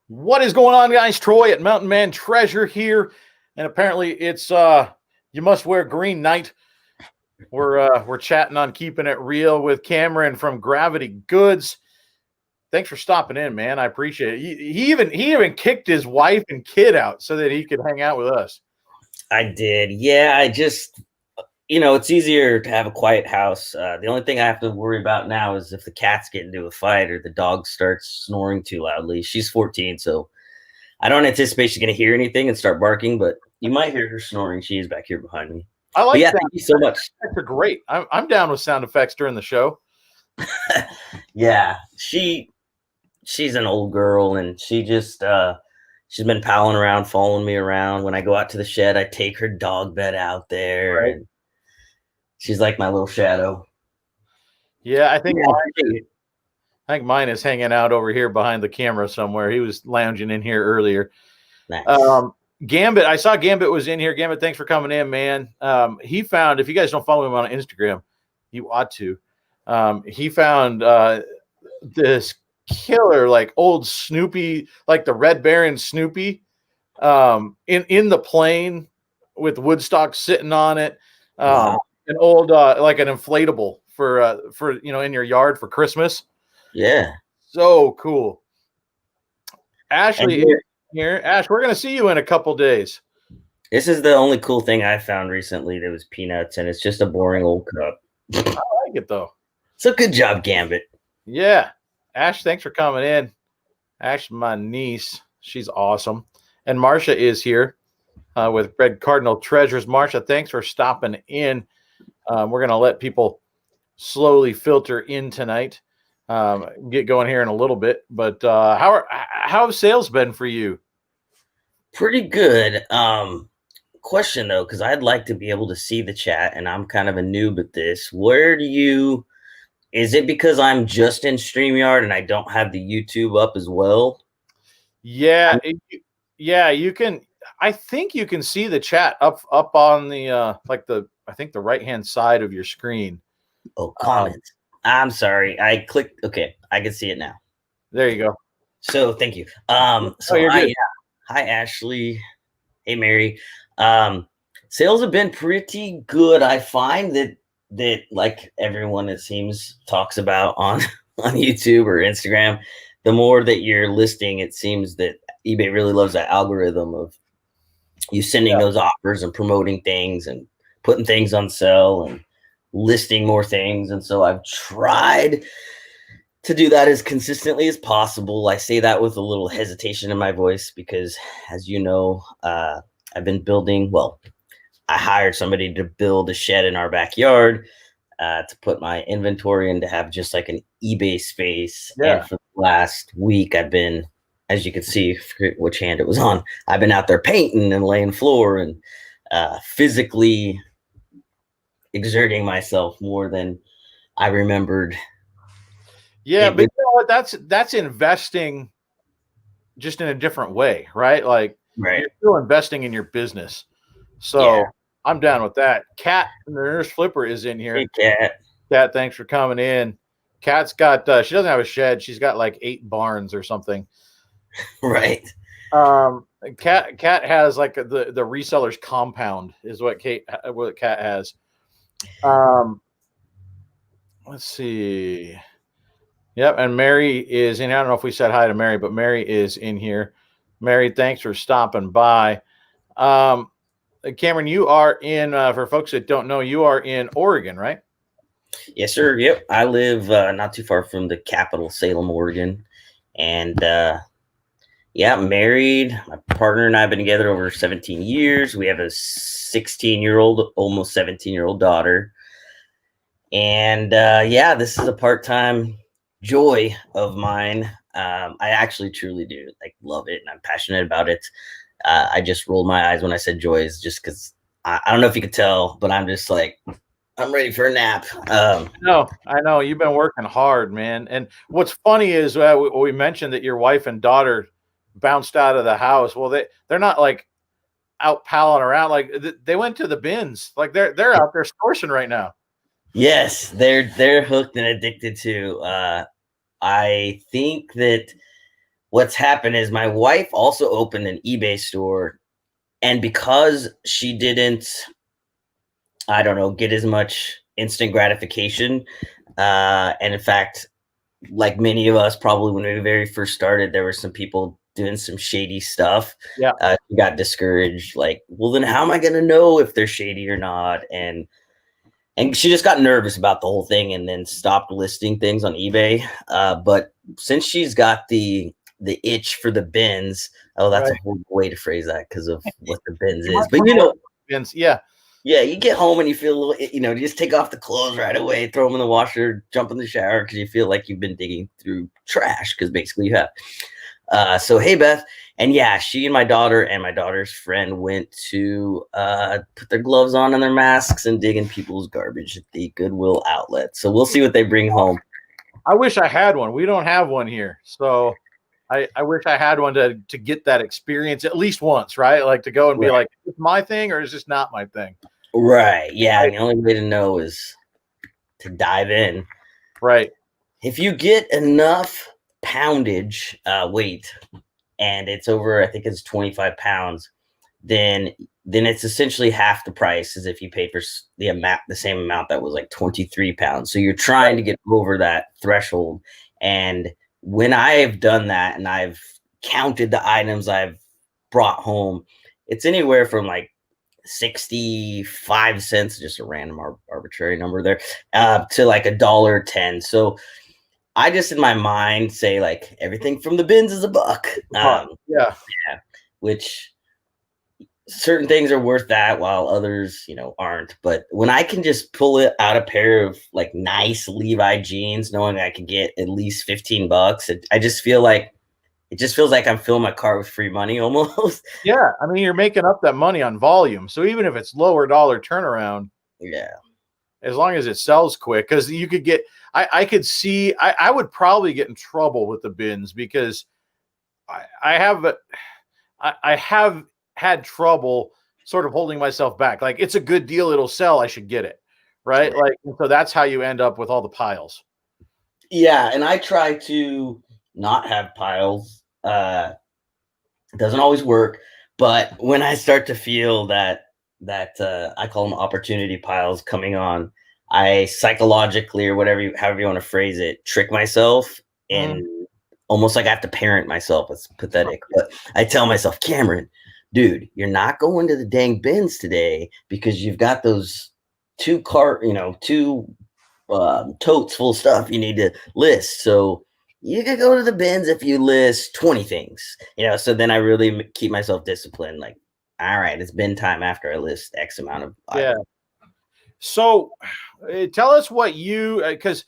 What is going on, guys? Troy at Mountain Man Treasure here, and apparently it's you must wear green night. We're chatting on keeping it real with Kameron from Gravity Goods. Thanks for stopping in, man. I appreciate it. He even kicked his wife and kid out so that he could hang out with us. I did. Yeah, I just, it's easier to have a quiet house. The only thing I have to worry about now is if the cats get into a fight or the dog starts snoring too loudly. She's 14, so I don't anticipate she's going to hear anything and start barking, but you might hear her snoring. She is back here behind me. I like that. Thank you so much. They're great. I'm down with sound effects during the show. Yeah, she's an old girl, and she just she's been palling around, following me around. When I go out to the shed, I take her dog bed out there, right. And she's like my little shadow. Yeah, I think mine is hanging out over here behind the camera somewhere. He was lounging in here earlier. Nice. Gambit, I saw Gambit was in here. Gambit, thanks for coming in, man. He found, if you guys don't follow him on Instagram, you ought to. He found this killer, like old Snoopy, like the Red Baron Snoopy, in the plane with Woodstock sitting on it. Wow. An old like an inflatable for in your yard for Christmas. Yeah. So cool. Ashley here. Ash, we're gonna see you in a couple days. This is the only cool thing I found recently. There was peanuts, and it's just a boring old cup. I like it though. So good job, Gambit. Yeah. Ash, thanks for coming in. Ash, my niece, she's awesome. And Marsha is here with Red Cardinal Treasures. Marsha, thanks for stopping in. We're going to let people slowly filter in tonight. Get going here in a little bit. But how have sales been for you? Pretty good. Question, though, because I'd like to be able to see the chat, and I'm kind of a noob at this. Is it because I'm just in StreamYard and I don't have the YouTube up as well? Yeah, you can. I think you can see the chat up on the I think the right-hand side of your screen. Oh, comments. I'm sorry. I clicked. Okay, I can see it now. There you go. So thank you. Hi, Ashley. Hey, Mary. Sales have been pretty good. I find that like everyone, it seems, talks about on YouTube or Instagram, the more that you're listing, it seems that eBay really loves that algorithm of you sending those offers and promoting things and putting things on sale and listing more things. And so I've tried to do that as consistently as possible. I say that with a little hesitation in my voice because, as you know, I've been building, I hired somebody to build a shed in our backyard to put my inventory in, to have just like an eBay space. Yeah. And for the last week, I've been, as you can see, which hand it was on, I've been out there painting and laying floor and physically exerting myself more than I remembered. Yeah, but you know what? That's investing just in a different way, right? Like you're still investing in your business. So I'm down with that. Kat, the Nurse Flipper, is in here. Hey, Kat. Kat, thanks for coming in. Kat's got she doesn't have a shed. She's got like 8 barns or something. Right. Kat has like the reseller's compound is what Kat has. Let's see. Yep, and Mary is in. I don't know if we said hi to Mary, but Mary is in here. Mary, thanks for stopping by. Kameron, you are in, for folks that don't know, you are in Oregon, right? Yes, sir. Yep. I live not too far from the capital, Salem, Oregon. And married. My partner and I have been together over 17 years. We have a 16-year-old, almost 17-year-old daughter. And this is a part-time joy of mine. I actually truly do love it, and I'm passionate about it. I just rolled my eyes when I said joys, just because I don't know if you could tell, but I'm just like, I'm ready for a nap. No, I know you've been working hard, man. And what's funny is we mentioned that your wife and daughter bounced out of the house. Well, they're not like out palling around. Like they went to the bins. Like they're out there sourcing right now. Yes, they're hooked and addicted to. I think that what's happened is my wife also opened an eBay store, and because she didn't, I don't know, get as much instant gratification, and in fact, like many of us, probably when we very first started, there were some people doing some shady stuff. Yeah. She got discouraged. Like, well, then how am I going to know if they're shady or not? And she just got nervous about the whole thing, and then stopped listing things on eBay. But since she's got the itch for the bins, oh, that's Right. a horrible way to phrase that because of what the bins You is. might But bins, yeah. yeah, you get home and you feel a little, you just take off the clothes right away, throw them in the washer, jump in the shower because you feel like you've been digging through trash, because basically you have. So, hey, Beth. And yeah, she and my daughter's friend went to put their gloves on and their masks and dig in people's garbage at the Goodwill outlet. So we'll see what they bring home. I wish I had one. We don't have one here. So I wish I had one to get that experience at least once, right? Like to go and be like, is this my thing or is this not my thing? Right. Yeah. And the only way to know is to dive in. Right. If you get enough poundage weight, and it's over, I think it's 25 pounds, then it's essentially half the price as if you pay for the same amount that was like 23 pounds. So you're trying to get over that threshold. And when I've done that and I've counted the items I've brought home, it's anywhere from like 65 cents, just a random arbitrary number there, to like $1.10. So I just in my mind say like everything from the bins is $1. Yeah. Which certain things are worth that while others, aren't. But when I can just pull it out a pair of like nice Levi jeans, knowing I could get at least $15, I just feel like it just feels like I'm filling my car with free money almost. Yeah. I mean, you're making up that money on volume. So even if it's lower dollar turnaround, yeah, as long as it sells quick, because you could get, I could see, I would probably get in trouble with the bins because I have had trouble sort of holding myself back. Like it's a good deal. It'll sell. I should get it. Right. Like, so that's how you end up with all the piles. Yeah. And I try to not have piles. It doesn't always work. But when I start to feel that I call them opportunity piles coming on, I psychologically, or however you want to phrase it, trick myself, and almost like I have to parent myself. It's pathetic, but I tell myself, Cameron, dude, you're not going to the dang bins today because you've got those two totes full of stuff you need to list. So you can go to the bins if you list 20 things, so then I really keep myself disciplined. Like, all right, it's bin time after I list X amount of items. So tell us what because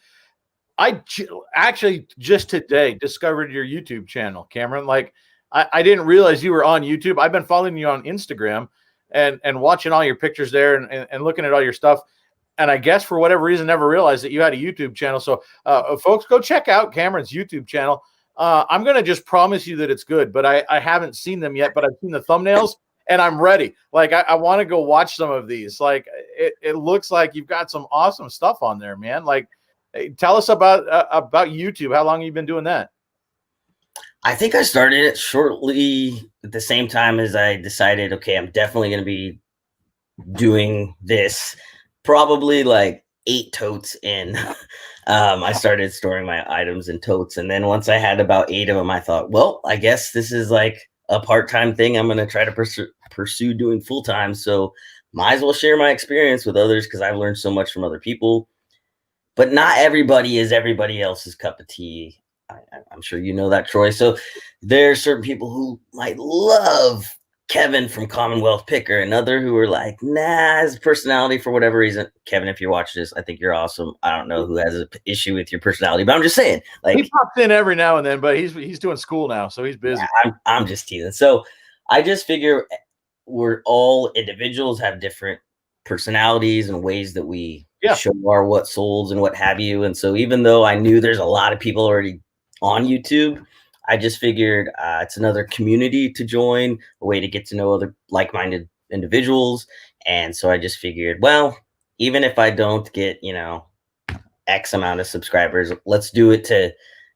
I actually just today discovered your YouTube channel, Cameron. Like I didn't realize you were on YouTube. I've been following you on Instagram and watching all your pictures there and looking at all your stuff. And I guess for whatever reason, never realized that you had a YouTube channel. So folks, go check out Cameron's YouTube channel. I'm going to just promise you that it's good, but I haven't seen them yet, but I've seen the thumbnails and I'm ready. Like I want to go watch some of these. Like it looks like you've got some awesome stuff on there, man. Like tell us about YouTube. How long have you been doing that? I think I started it shortly at the same time as I decided, okay, I'm definitely going to be doing this. Probably like 8 totes in. I started storing my items in totes. And then once I had about 8 of them, I thought, well, I guess this is like a part-time thing I'm going to try to pursue doing full-time. So might as well share my experience with others because I've learned so much from other people. But not everybody is everybody else's cup of tea. I'm sure you know that, Troy. So there are certain people who might love Kevin from Commonwealth Picker, and other who are like, nah, his personality for whatever reason. Kevin, if you're watching this, I think you're awesome. I don't know who has an issue with your personality, but I'm just saying, like, he pops in every now and then, but he's doing school now, so he's busy. Yeah, I'm just teasing. So I just figure we're all individuals, have different personalities and ways that we show our what souls and what have you. And so even though I knew there's a lot of people already on YouTube, I just figured it's another community to join, a way to get to know other like-minded individuals. And so I just figured, well, even if I don't get, X amount of subscribers, let's do it to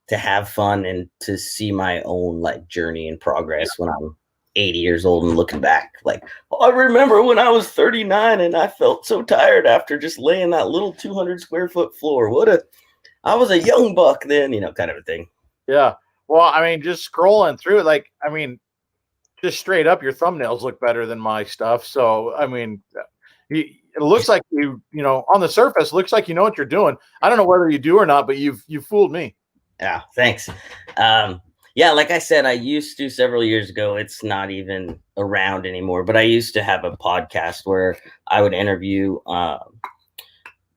to have fun and to see my own like journey and progress when I'm 80 years old and looking back like, oh, I remember when I was 39 and I felt so tired after just laying that little 200 square foot floor. I was a young buck then, kind of a thing. Yeah. Well, I mean, just scrolling through it, like, I mean, just straight up, your thumbnails look better than my stuff. So, I mean, it looks like on the surface, looks like you know what you're doing. I don't know whether you do or not, but you've fooled me. Yeah, thanks. Yeah, like I said, I used to several years ago. It's not even around anymore, but I used to have a podcast where I would interview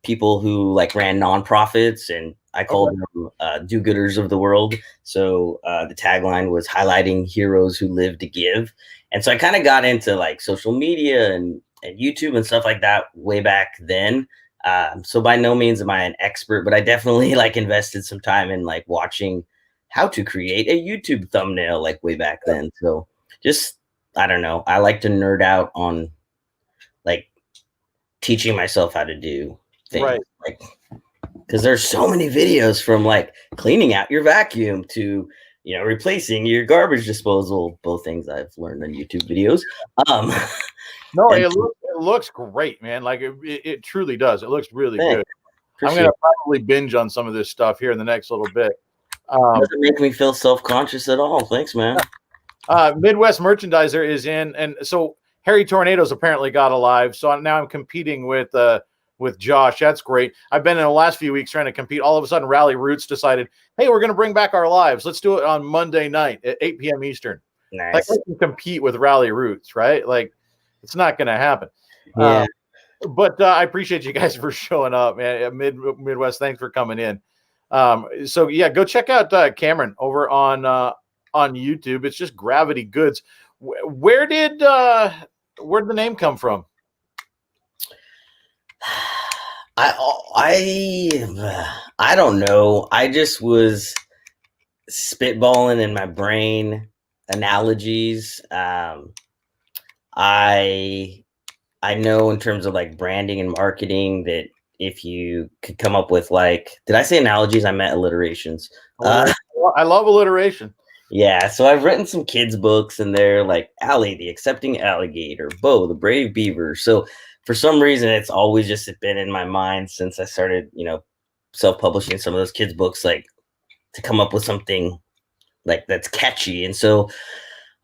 people who like ran nonprofits, and I called them do-gooders of the world. So the tagline was highlighting heroes who live to give. And so I kind of got into like social media and YouTube and stuff like that way back then. So by no means am I an expert, but I definitely like invested some time in like watching how to create a YouTube thumbnail like way back then. So just, I don't know. I like to nerd out on like teaching myself how to do things. Right. Like, because there's so many videos from like cleaning out your vacuum to, replacing your garbage disposal, both things I've learned on YouTube videos. No, it looks great, man. Like it truly does. It looks really good. I'm going to probably binge on some of this stuff here in the next little bit. Doesn't make me feel self-conscious at all. Thanks, man. Midwest Merchandiser is in. And so Harry Tornadoes apparently got alive. So now I'm competing with Josh. That's great. I've been in the last few weeks trying to compete. All of a sudden, Rally Roots decided, hey, we're going to bring back our lives. Let's do it on Monday night at 8 p.m. Eastern. Nice. Like, I can compete with Rally Roots, right? Like, it's not going to happen. Yeah. But I appreciate you guys for showing up, man. Midwest, thanks for coming in. So yeah, go check out Kameron over on YouTube. It's just Gravity Goods. Where did the name come from? I don't know. I just was spitballing in my brain analogies. I know in terms of like branding and marketing that if you could come up with like, did I say analogies? I meant alliterations. I love alliteration. Yeah, so I've written some kids' books, and they're like Allie, the accepting alligator, Bo, the brave beaver. So for some reason, it's always just been in my mind since I started, self-publishing some of those kids' books, like to come up with something like that's catchy. And so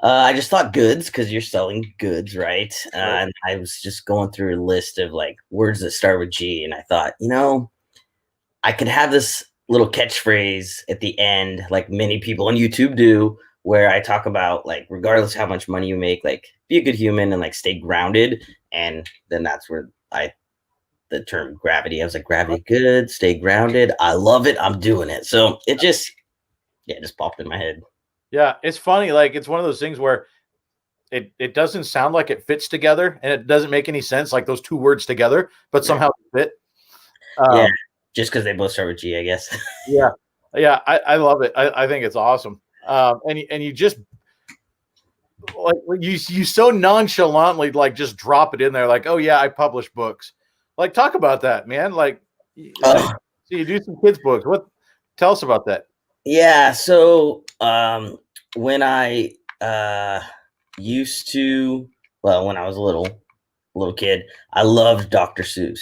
I just thought goods, because you're selling goods, right? And I was just going through a list of like words that start with G, and I thought, I could have this little catchphrase at the end, like many people on YouTube do, where I talk about like, regardless of how much money you make, like be a good human and like stay grounded. And then that's where the term gravity, I was like, gravity good, stay grounded. I love it. I'm doing it. So it just popped in my head. Yeah, it's funny. Like, it's one of those things where it doesn't sound like it fits together, and it doesn't make any sense, like those two words together, but somehow they fit. Yeah, just because they both start with G, I guess. Yeah, I love it. I think it's awesome. And you just like you so nonchalantly like just drop it in there, like, oh yeah, I publish books. Like, talk about that, man. Like, so you do some kids' books. Tell us about that. Yeah, so when I used to, well, when I was a little kid, I loved Dr. Seuss.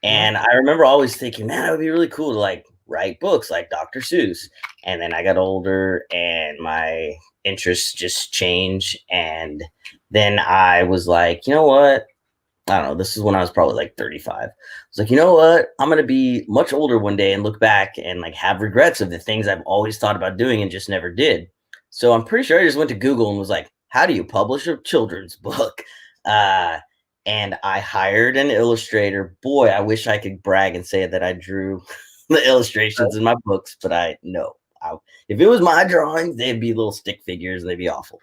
And I remember always thinking, man, it would be really cool to like write books like Dr. Seuss. And then I got older and my interests just changed. And then I was like, you know what? I don't know. This is when I was probably like 35. I was like, you know what? I'm going to be much older one day and look back and like have regrets of the things I've always thought about doing and just never did. So I'm pretty sure I just went to Google and was like, how do you publish a children's book? And I hired an illustrator. Boy, I wish I could brag and say that I drew the illustrations in my books, but if it was my drawings, they'd be little stick figures and they'd be awful.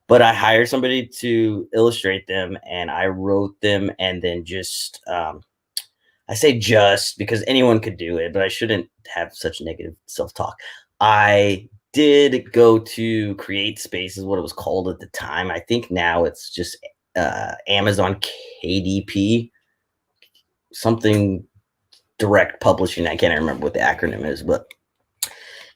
But I hired somebody to illustrate them, and I wrote them, and then just, I say just because anyone could do it, but I shouldn't have such negative self-talk. I did go to Create Space is what it was called at the time. I think now it's just Amazon KDP, something direct publishing. I can't remember what the acronym is, but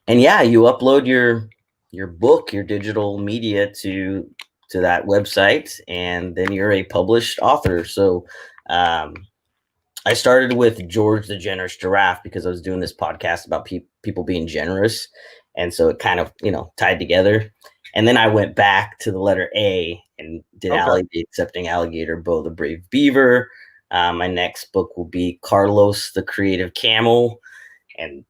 And yeah, you upload your book, your digital media to that website, and then you're a published author. So I started with George the Generous Giraffe because I was doing this podcast about people being generous. And so it kind of, tied together. And then I went back to the letter A and did Accepting Alligator, Bo the Brave Beaver. My next book will be Carlos the Creative Camel, and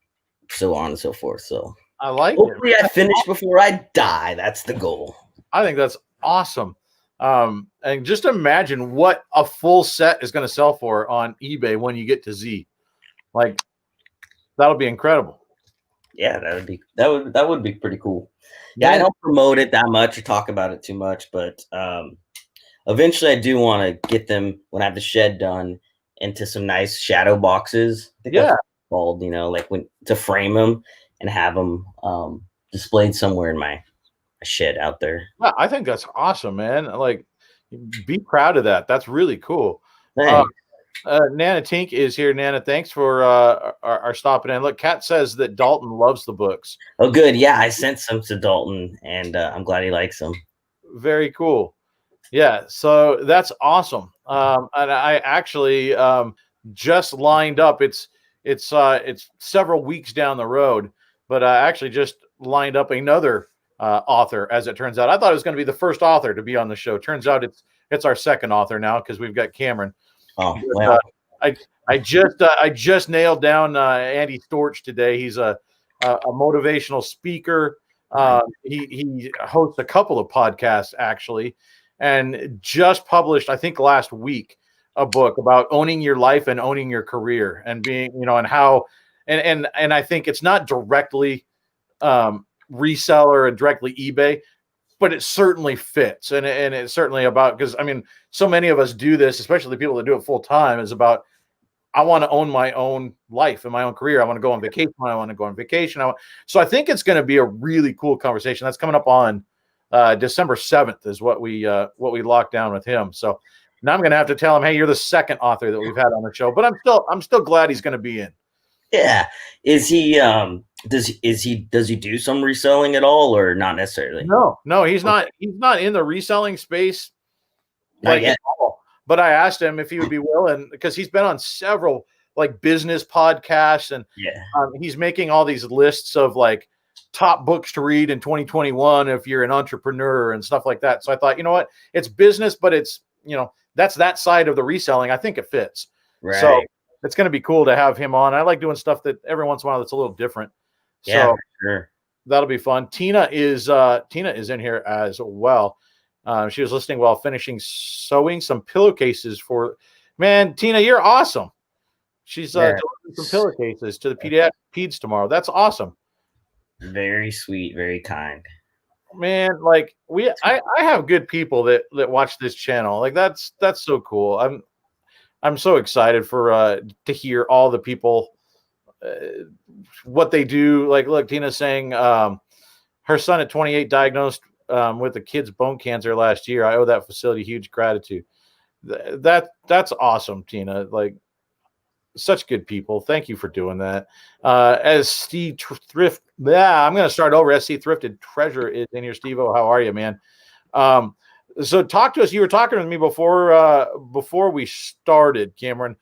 so on and so forth. So I like hopefully I finish before I die. That's the goal. I think that's awesome. And just imagine what a full set is going to sell for on eBay when you get to Z. Like, that'll be incredible. Yeah, that would be pretty cool. Yeah, I don't promote it that much or talk about it too much, but eventually I do want to get them, when I have the shed done, into some nice shadow boxes. I think that's called, like to frame them and have them displayed somewhere in my shed out there. Yeah, I think that's awesome, man. Like, be proud of that. That's really cool. Nana Tink is here. Nana, thanks for our stopping in. Look, Kat says that Dalton loves the books. Oh, good. Yeah, I sent some to Dalton, and I'm glad he likes them. Very cool. Yeah, so that's awesome. And I actually just lined up. It's several weeks down the road, but I actually just lined up another author. As it turns out, I thought it was going to be the first author to be on the show. Turns out it's our second author now because we've got Kameron. Oh, wow. I just nailed down Andy Storch today. He's a motivational speaker. He hosts a couple of podcasts actually, and just published, I think last week, a book about owning your life and owning your career and being, and how, and I think it's not directly reseller and directly eBay, but it certainly fits. And it's certainly about, because I mean, so many of us do this, especially the people that do it full time, is about, I want to own my own life and my own career. I want to go on vacation. I want to go on vacation. So I think it's going to be a really cool conversation. That's coming up on December 7th is what we locked down with him. So now I'm going to have to tell him, hey, you're the second author that we've had on the show, but I'm still glad he's going to be in. Yeah. Is he does he do some reselling at all, or not necessarily? No, he's not in the reselling space like at all. But I asked him if he would be willing, because he's been on several like business podcasts, and he's making all these lists of like top books to read in 2021 if you're an entrepreneur and stuff like that. So I thought, you know what, it's business, but it's, that's that side of the reselling. I think it fits. Right. So it's going to be cool to have him on. I like doing stuff that every once in a while that's a little different. Yeah, so sure. That'll be fun. Tina is in here as well. She was listening while finishing sewing some pillowcases for, man, Tina, you're awesome. She's delivering some pillowcases to the peds tomorrow. That's awesome. Very sweet, very kind. Man, like I have good people that watch this channel. Like that's so cool. I'm so excited for to hear all the people what they do. Like, look, Tina's saying her son at 28 diagnosed with a kid's bone cancer last year. I owe that facility huge gratitude. That's awesome, Tina. Like, such good people. Thank you for doing that. As Steve Thrift, I'm going to start over. SC Thrifted Treasure is in here. Steve-O, how are you, man? So talk to us. You were talking with me before we started, Kameron.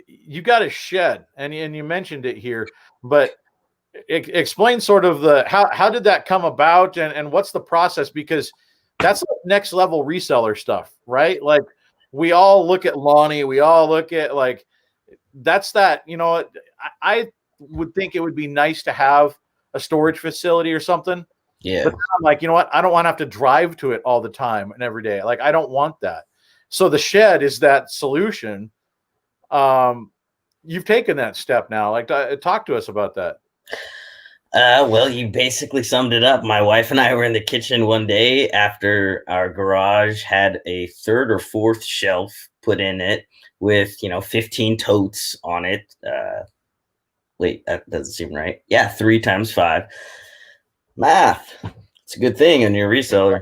You got a shed, and you mentioned it here, but explain sort of how did that come about, and what's the process, because that's like next level reseller stuff, right? Like, we all look at Lonnie, we all look at like that's that, I would think it would be nice to have a storage facility or something. Yeah. But I'm like, you know what? I don't want to have to drive to it all the time and every day. Like, I don't want that. So the shed is that solution. You've taken that step now. Like, talk to us about that. Well, you basically summed it up. My wife and I were in the kitchen one day after our garage had a third or fourth shelf put in it with, 15 totes on it. Wait, that doesn't seem right. Yeah, 3 times 5. Math. It's a good thing when you're a reseller.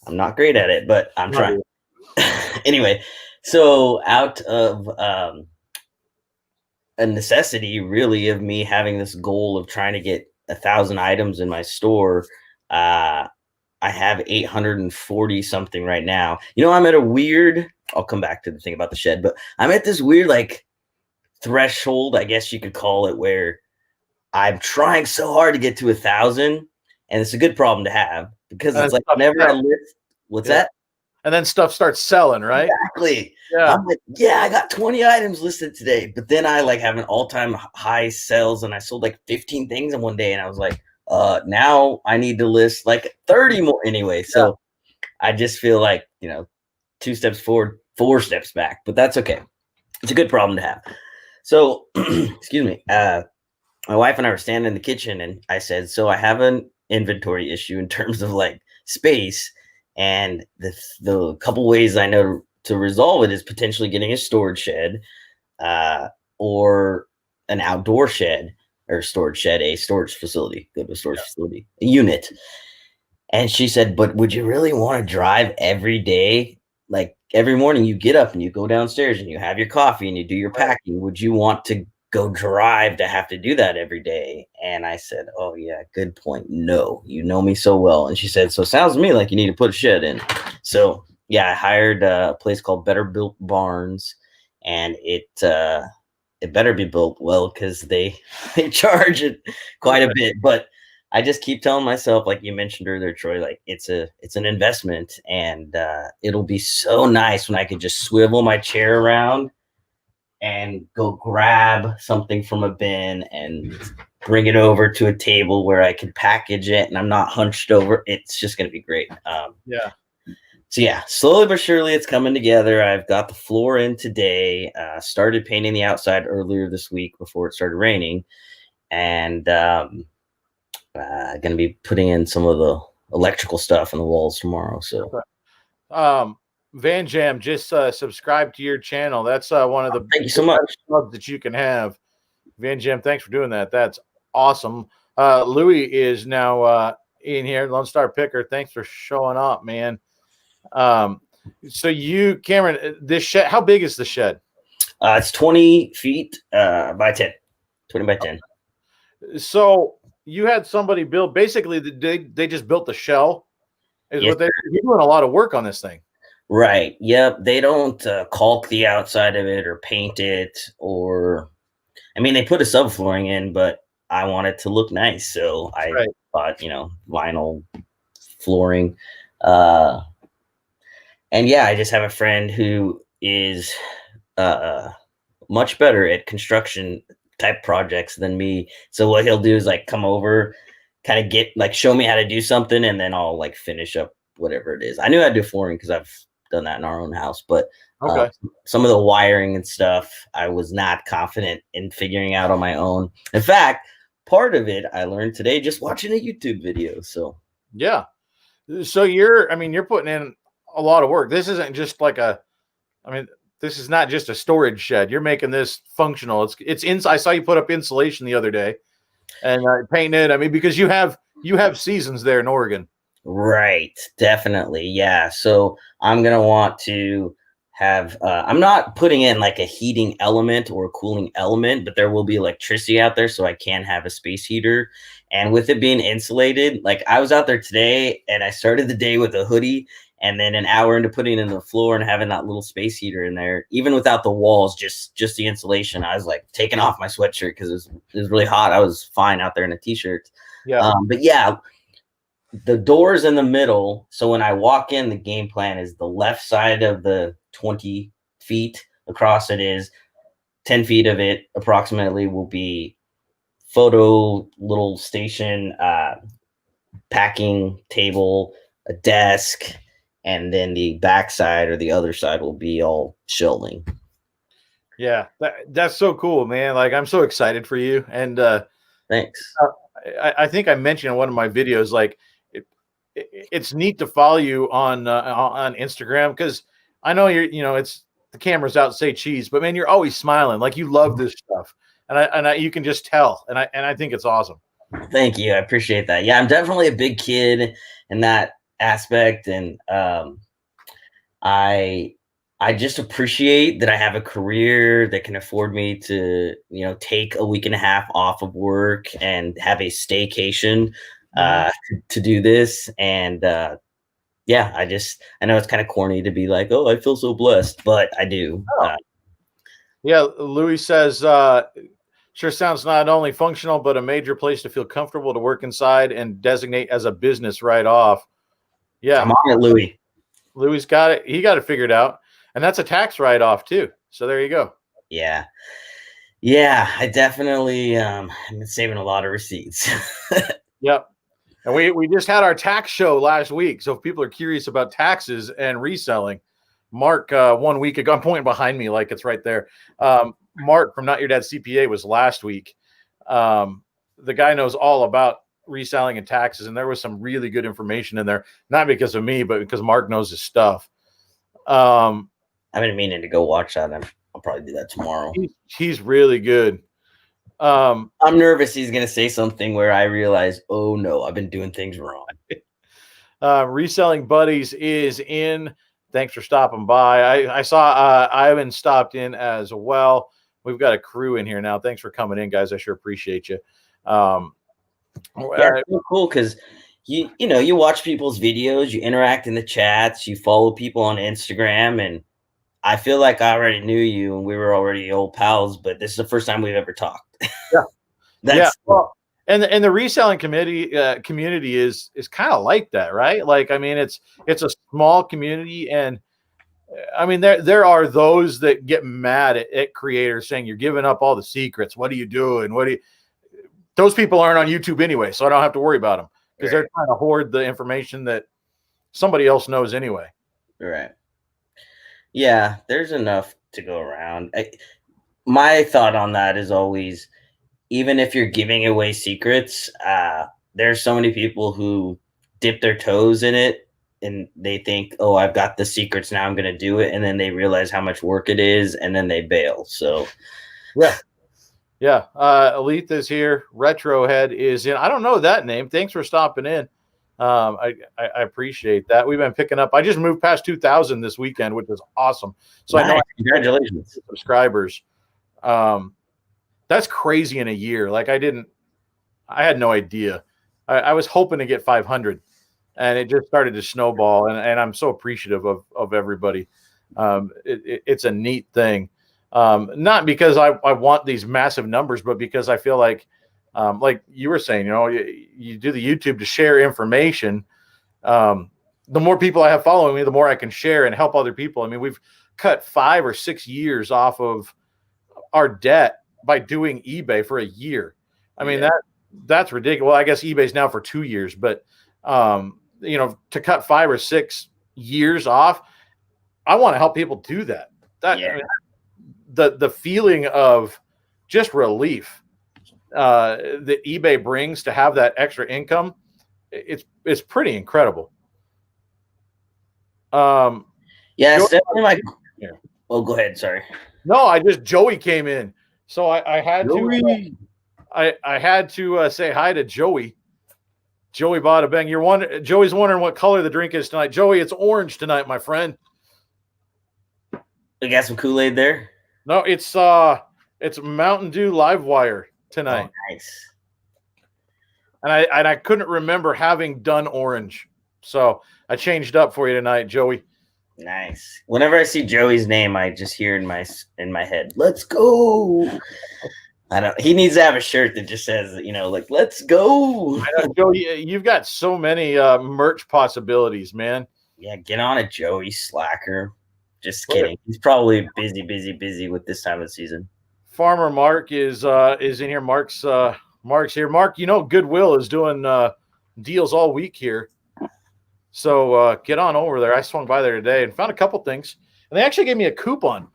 I'm not great at it, but I'm trying. Anyway, so out of a necessity really of me having this goal of trying to get 1,000 items in my store. I have 840 something right now. I'm at a weird, I'll come back to the thing about the shed, but I'm at this weird like threshold, I guess you could call it, where I'm trying so hard to get to 1,000, and it's a good problem to have because it's like whenever I list, what's that? And then stuff starts selling, right? Exactly. Yeah. I'm like, yeah, I got 20 items listed today, but then I like have an all-time high sales, and I sold like 15 things in one day, and I was like, now I need to list like 30 more anyway. So I just feel like, 2 steps forward, 4 steps back, but that's okay. It's a good problem to have. So, excuse me. My wife and I were standing in the kitchen, and I said, so I have an inventory issue in terms of like space. And the couple ways I know to resolve it is potentially getting a storage shed, or an outdoor shed, or storage shed, a storage facility, go to a storage facility, a unit. And she said, but would you really want to drive every day? Like every morning you get up and you go downstairs and you have your coffee and you do your packing. Would you want to go drive to have to do that every day? And I said, oh yeah, good point. No, you know me so well. And she said, so it sounds to me like you need to put a shed in. So yeah, I hired a place called Better Built Barns, and it better be built well, because they charge it quite a bit. But I just keep telling myself, like you mentioned earlier, Troy, like it's an investment, and it'll be so nice when I could just swivel my chair around and go grab something from a bin and bring it over to a table where I can package it and I'm not hunched over. It's just going to be great. So yeah, slowly but surely it's coming together. I've got the floor in today, started painting the outside earlier this week before it started raining, and going to be putting in some of the electrical stuff in the walls tomorrow. So Van Jam just subscribe to your channel. That's one of the thank you so much clubs that you can have. Van Jam, thanks for doing that. That's awesome. Louis is now in here. Lone Star Picker, thanks for showing up, man. So you, Cameron, this shed, how big is the shed? It's 20 feet by 10. 20 by 10. So you had somebody build, basically they just built the shell. You're doing a lot of work on this thing. Right. Yep. They don't caulk the outside of it or paint it, or, I mean, they put a subflooring in, but I want it to look nice. So I thought, vinyl flooring. And yeah, I just have a friend who is much better at construction type projects than me. So what he'll do is like come over, kind of get like show me how to do something, and then I'll like finish up whatever it is. I knew I'd do flooring because I've done that in our own house, but some of the wiring and stuff I was not confident in figuring out on my own. In fact, part of it I learned today just watching a YouTube video. So yeah. So you're putting in a lot of work. This isn't just like this is not just a storage shed. You're making this functional. It's inside. I saw you put up insulation the other day and painted. I mean, because you have seasons there in Oregon. Right. Definitely. Yeah. So I'm going to want to have, I'm not putting in like a heating element or a cooling element, but there will be electricity out there. So I can have a space heater, and with it being insulated, like I was out there today and I started the day with a hoodie, and then an hour into putting it in the floor and having that little space heater in there, even without the walls, just the insulation, I was like taking off my sweatshirt because it was really hot. I was fine out there in a t-shirt. Yeah. But yeah, the door's in the middle. So when I walk in, the game plan is the left side of the 20 feet across it is 10 feet of it approximately will be photo little station, packing table, a desk, and then the back side or the other side will be all shelving. Yeah, that's so cool, man. Like, I'm so excited for you. And thanks. I think I mentioned in one of my videos, like it's neat to follow you on Instagram, because I know it's the camera's out, say cheese, but man, you're always smiling. Like, you love this stuff, and you can just tell. And I think it's awesome. Thank you. I appreciate that. Yeah, I'm definitely a big kid in that aspect, and I I just appreciate that I have a career that can afford me to, take a week and a half off of work and have a staycation to do this. And yeah, I know it's kind of corny to be like, oh, I feel so blessed, but I do. Yeah, Louis says, sure sounds not only functional, but a major place to feel comfortable to work inside and designate as a business right off. Yeah. I'm on it, Louis. Louis got it. He got it figured out. And that's a tax write-off too. So there you go. Yeah. Yeah, I definitely am saving a lot of receipts. Yep. And we just had our tax show last week. So if people are curious about taxes and reselling, Mark 1 week ago, I'm pointing behind me like it's right there. Mark from Not Your Dad CPA was last week. The guy knows all about reselling and taxes, and there was some really good information in there, not because of me, but because Mark knows his stuff. I've been meaning to go watch that. I'll probably do that tomorrow. He's really good. I'm nervous he's going to say something where I realize, oh no, I've been doing things wrong. Reselling Buddies is in. Thanks for stopping by. I saw Ivan stopped in as well. We've got a crew in here now. Thanks for coming in, guys. I sure appreciate you. Yeah, it's cool because you watch people's videos, you interact in the chats, you follow people on Instagram, and I feel like I already knew you and we were already old pals, but this is the first time we've ever talked. Yeah. Well, and the reselling community is kind of like that, right? Like, I mean, it's a small community, and I mean, there are those that get mad at creators saying you're giving up all the secrets. What are you doing? Those people aren't on YouTube anyway, so I don't have to worry about them because they're trying to hoard the information that somebody else knows anyway. Right. Yeah, there's enough to go around. My thought on that is always, even if you're giving away secrets, there's so many people who dip their toes in it and they think, oh, I've got the secrets, now I'm going to do it. And then they realize how much work it is, and then they bail. So, yeah. Elite is here. Retrohead is in. I don't know that name. Thanks for stopping in. I appreciate that. We've been picking up. I just moved past 2,000 this weekend, which is awesome. So nice. I know. Congratulations, subscribers. That's crazy in a year. Like I had no idea. I was hoping to get 500, and it just started to snowball. And I'm so appreciative of everybody. It's a neat thing. Not because I want these massive numbers, but because I feel like you were saying, you do the YouTube to share information. The more people I have following me, the more I can share and help other people. I mean, we've cut 5 or 6 years off of our debt by doing eBay for a year. I mean, that's ridiculous. Well, I guess eBay's now for 2 years, but to cut 5 or 6 years off, I want to help people do that. I mean, the feeling of just relief that eBay brings to have that extra income, it's pretty incredible. It's definitely my. Oh, go ahead. Sorry. No, Joey came in, so I had Joey. I had to say hi to Joey. Joey Bada Bang. Joey's wondering what color the drink is tonight. Joey, it's orange tonight, my friend. We got some Kool-Aid there. No, it's Mountain Dew Live Wire tonight. Oh, nice. And I couldn't remember having done orange, so I changed up for you tonight, Joey. Nice. Whenever I see Joey's name, I just hear in my head, "Let's go." He needs to have a shirt that just says, like, "Let's go." I know, Joey, you've got so many merch possibilities, man. Yeah, get on it, Joey, slacker. Just kidding. He's probably busy with this time of the season. Farmer Mark is in here. Mark's here. Mark, Goodwill is doing deals all week here. So get on over there. I swung by there today and found a couple things. And they actually gave me a coupon.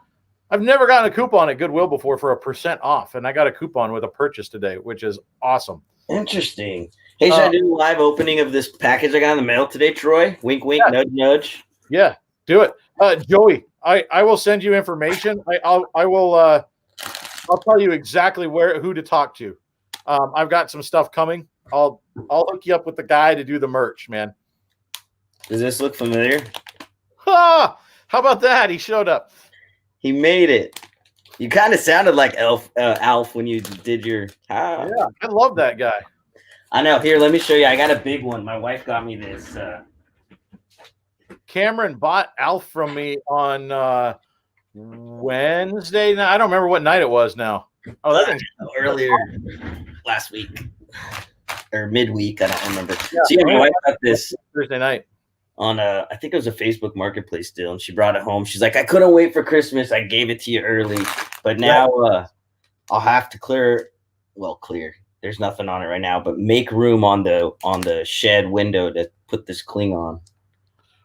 I've never gotten a coupon at Goodwill before for 1% off. And I got a coupon with a purchase today, which is awesome. Interesting. Hey, should I do a live opening of this package I got in the mail today, Troy? Wink, wink, nudge, nudge. Yeah, do it. Joey, I will send you information. I'll tell you exactly who to talk to. I've got some stuff coming. I'll hook you up with the guy to do the merch, man. Does this look familiar? How How about that? He showed up. He made it. You kind of sounded like Alf when you did your. Yeah, I love that guy. I know. Here, let me show you. I got a big one. My wife got me this. Cameron bought Alf from me on Wednesday. I don't remember what night it was now. Oh, that thing's earlier last week or midweek. I don't remember. Yeah, so yeah, my wife got this Thursday night on I think it was a Facebook Marketplace deal, and she brought it home. She's like, I couldn't wait for Christmas. I gave it to you early, but now I'll have to clear. There's nothing on it right now, but make room on the shed window to put this cling on.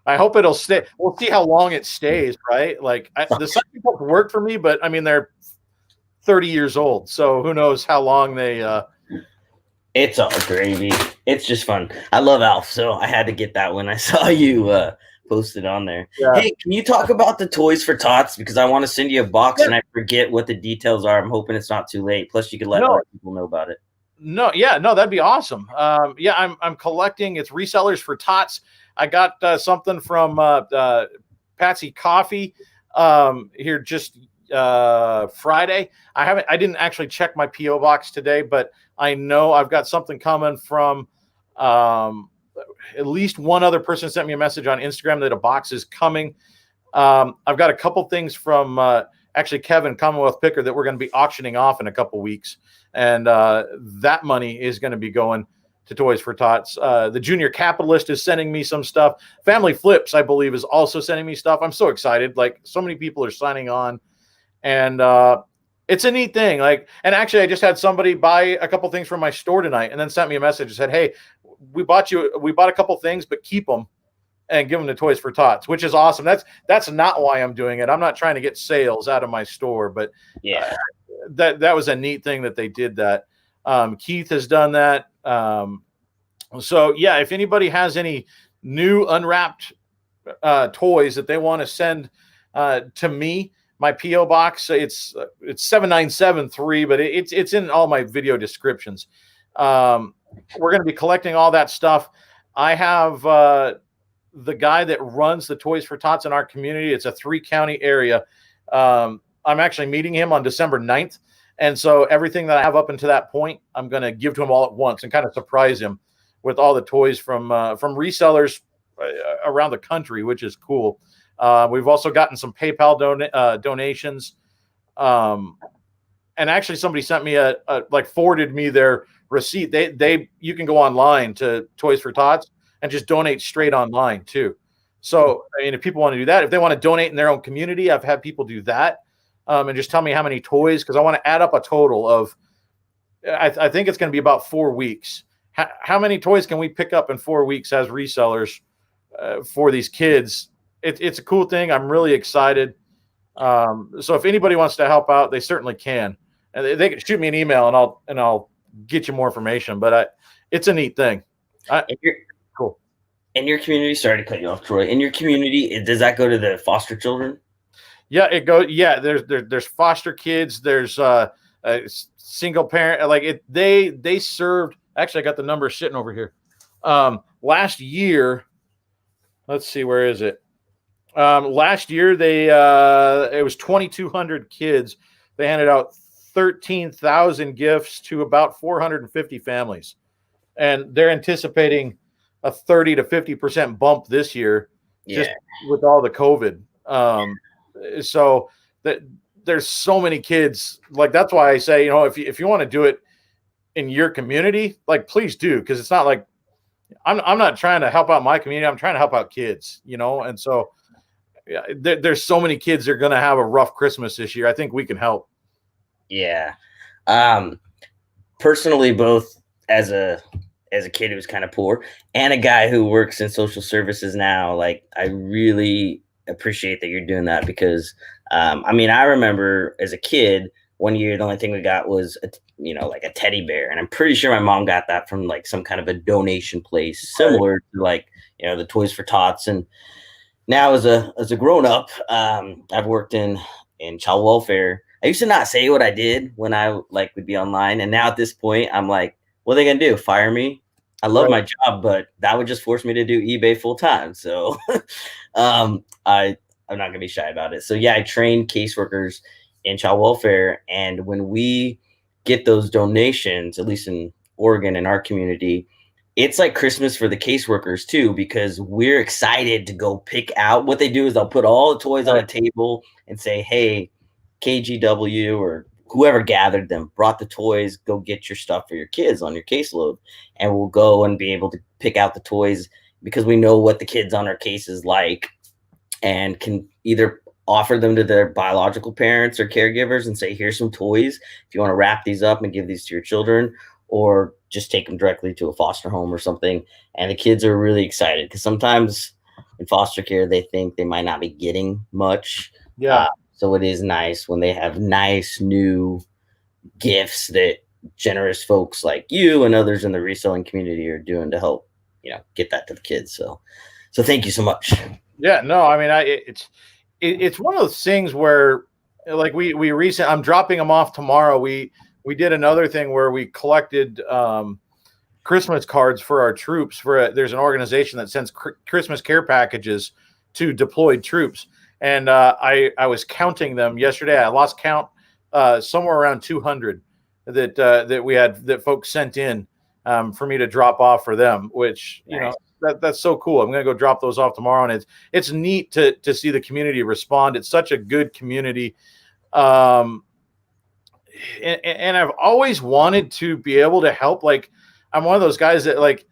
I hope it'll stay. We'll see how long it stays, right? Like the suction cups work for me, but I mean they're 30 years old, so who knows how long they. It's all gravy. It's just fun. I love Alf, so I had to get that when I saw you post it on there. Yeah. Hey, can you talk about the Toys for Tots? Because I want to send you a box and I forget what the details are. I'm hoping it's not too late. Plus, you could let other people know about it. No, that'd be awesome. I'm collecting. It's resellers for Tots. I got something from Patsy Coffee here just Friday. I didn't actually check my PO box today, but I know I've got something coming from at least one other person sent me a message on Instagram that a box is coming. I've got a couple things from actually Kevin Commonwealth Picker that we're going to be auctioning off in a couple weeks, and that money is going to be going to Toys for Tots. The Junior Capitalist is sending me some stuff. Family Flips, I believe, is also sending me stuff. I'm so excited. Like, so many people are signing on, and it's a neat thing. Like, and actually I just had somebody buy a couple things from my store tonight and then sent me a message and said, hey, we bought a couple things, but keep them and give them to Toys for Tots, which is awesome. That's not why I'm doing it. I'm not trying to get sales out of my store, but yeah, that was a neat thing that they did that. Keith has done that. So yeah, if anybody has any new unwrapped toys that they want to send to me, my PO box, it's 7973, but it's in all my video descriptions. We're going to be collecting all that stuff. I have the guy that runs the Toys for Tots in our community. It's a 3-county area. I'm actually meeting him on December 9th. And so everything that I have up until that point, I'm going to give to him all at once and kind of surprise him with all the toys from resellers around the country, which is cool. We've also gotten some PayPal donations. And actually somebody sent me forwarded me their receipt. You can go online to Toys for Tots and just donate straight online too. So, I mean, if people want to do that, if they want to donate in their own community, I've had people do that. And just tell me how many toys, because I want to add up a total of, I think it's going to be about 4 weeks. How many toys can we pick up in 4 weeks as resellers for these kids? It's a cool thing. I'm really excited. So if anybody wants to help out, they certainly can. And they can shoot me an email and I'll get you more information. But it's a neat thing. Cool. In your community, sorry to cut you off, Troy. In your community, does that go to the foster children? Yeah, it goes. Yeah, there's foster kids. There's a single parent. Like they served. Actually, I got the number sitting over here. Last year, let's see, where is it? Last year it was 2,200 kids. They handed out 13,000 gifts to about 450 families, and they're anticipating a 30 to 50% bump this year, just with all the COVID. So that there's so many kids. Like, that's why I say, if you want to do it in your community, like, please do, because it's not like I'm not trying to help out my community. I'm trying to help out kids, and so there's so many kids that are going to have a rough Christmas this year. I think we can help. Yeah. Personally, both as a kid who was kind of poor and a guy who works in social services now, like, I really appreciate that you're doing that, because I mean, I remember as a kid, one year the only thing we got was like a teddy bear, and I'm pretty sure my mom got that from like some kind of a donation place similar to like the Toys for Tots. And now as a grown up, I've worked in child welfare. I used to not say what I did when I would be online, and now at this point I'm like, what are they gonna do, fire me? I love my job, but that would just force me to do eBay full time. So I I'm not gonna be shy about it. So yeah, I train caseworkers in child welfare, and when we get those donations, at least in Oregon in our community, it's like Christmas for the caseworkers too, because we're excited to go pick out. What they do is they'll put all the toys on a table and say, hey, KGW or whoever gathered them brought the toys, go get your stuff for your kids on your caseload. And we'll go and be able to pick out the toys because we know what the kids on our cases like, and can either offer them to their biological parents or caregivers and say, here's some toys if you want to wrap these up and give these to your children, or just take them directly to a foster home or something. And the kids are really excited because sometimes in foster care, they think they might not be getting much. Yeah. So it is nice when they have nice new gifts that generous folks like you and others in the reselling community are doing to help, get that to the kids. So thank you so much. Yeah, no, I mean, it's one of those things where, like, I'm dropping them off tomorrow. We did another thing where we collected Christmas cards for our troops. There's an organization that sends Christmas care packages to deployed troops, and I was counting them yesterday. I lost count, somewhere around 200 that we had, that folks sent in for me to drop off for them, which that's so cool. I'm going to go drop those off tomorrow. And it's neat to see the community respond. It's such a good community. And I've always wanted to be able to help. Like, I'm one of those guys that, like,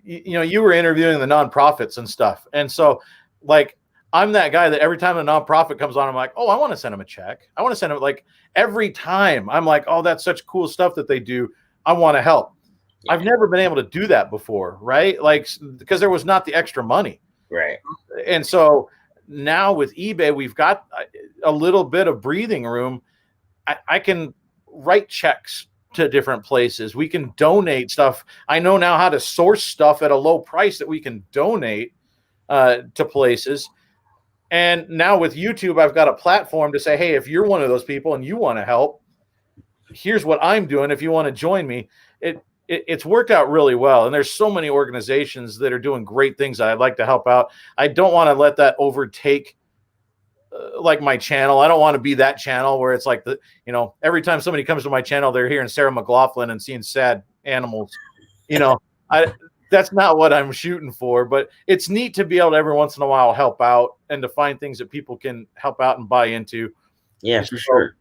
you were interviewing the nonprofits and stuff. And so, like, I'm that guy that every time a nonprofit comes on, I'm like, oh, I want to send them a check. I want to send them, like, every time I'm like, oh, that's such cool stuff that they do. I want to help. Yeah. I've never been able to do that before, right? Like, because there was not the extra money. Right. And so now with eBay, we've got a little bit of breathing room. I can write checks to different places. We can donate stuff. I know now how to source stuff at a low price that we can donate to places. And now with YouTube, I've got a platform to say, hey, if you're one of those people and you want to help, here's what I'm doing. If you want to join me, it's worked out really well. And there's so many organizations that are doing great things that I'd like to help out. I don't want to let that overtake like my channel. I don't want to be that channel where it's like every time somebody comes to my channel, they're hearing Sarah McLaughlin and seeing sad animals. That's not what I'm shooting for, but it's neat to be able to every once in a while help out and to find things that people can help out and buy into. Yeah, for sure.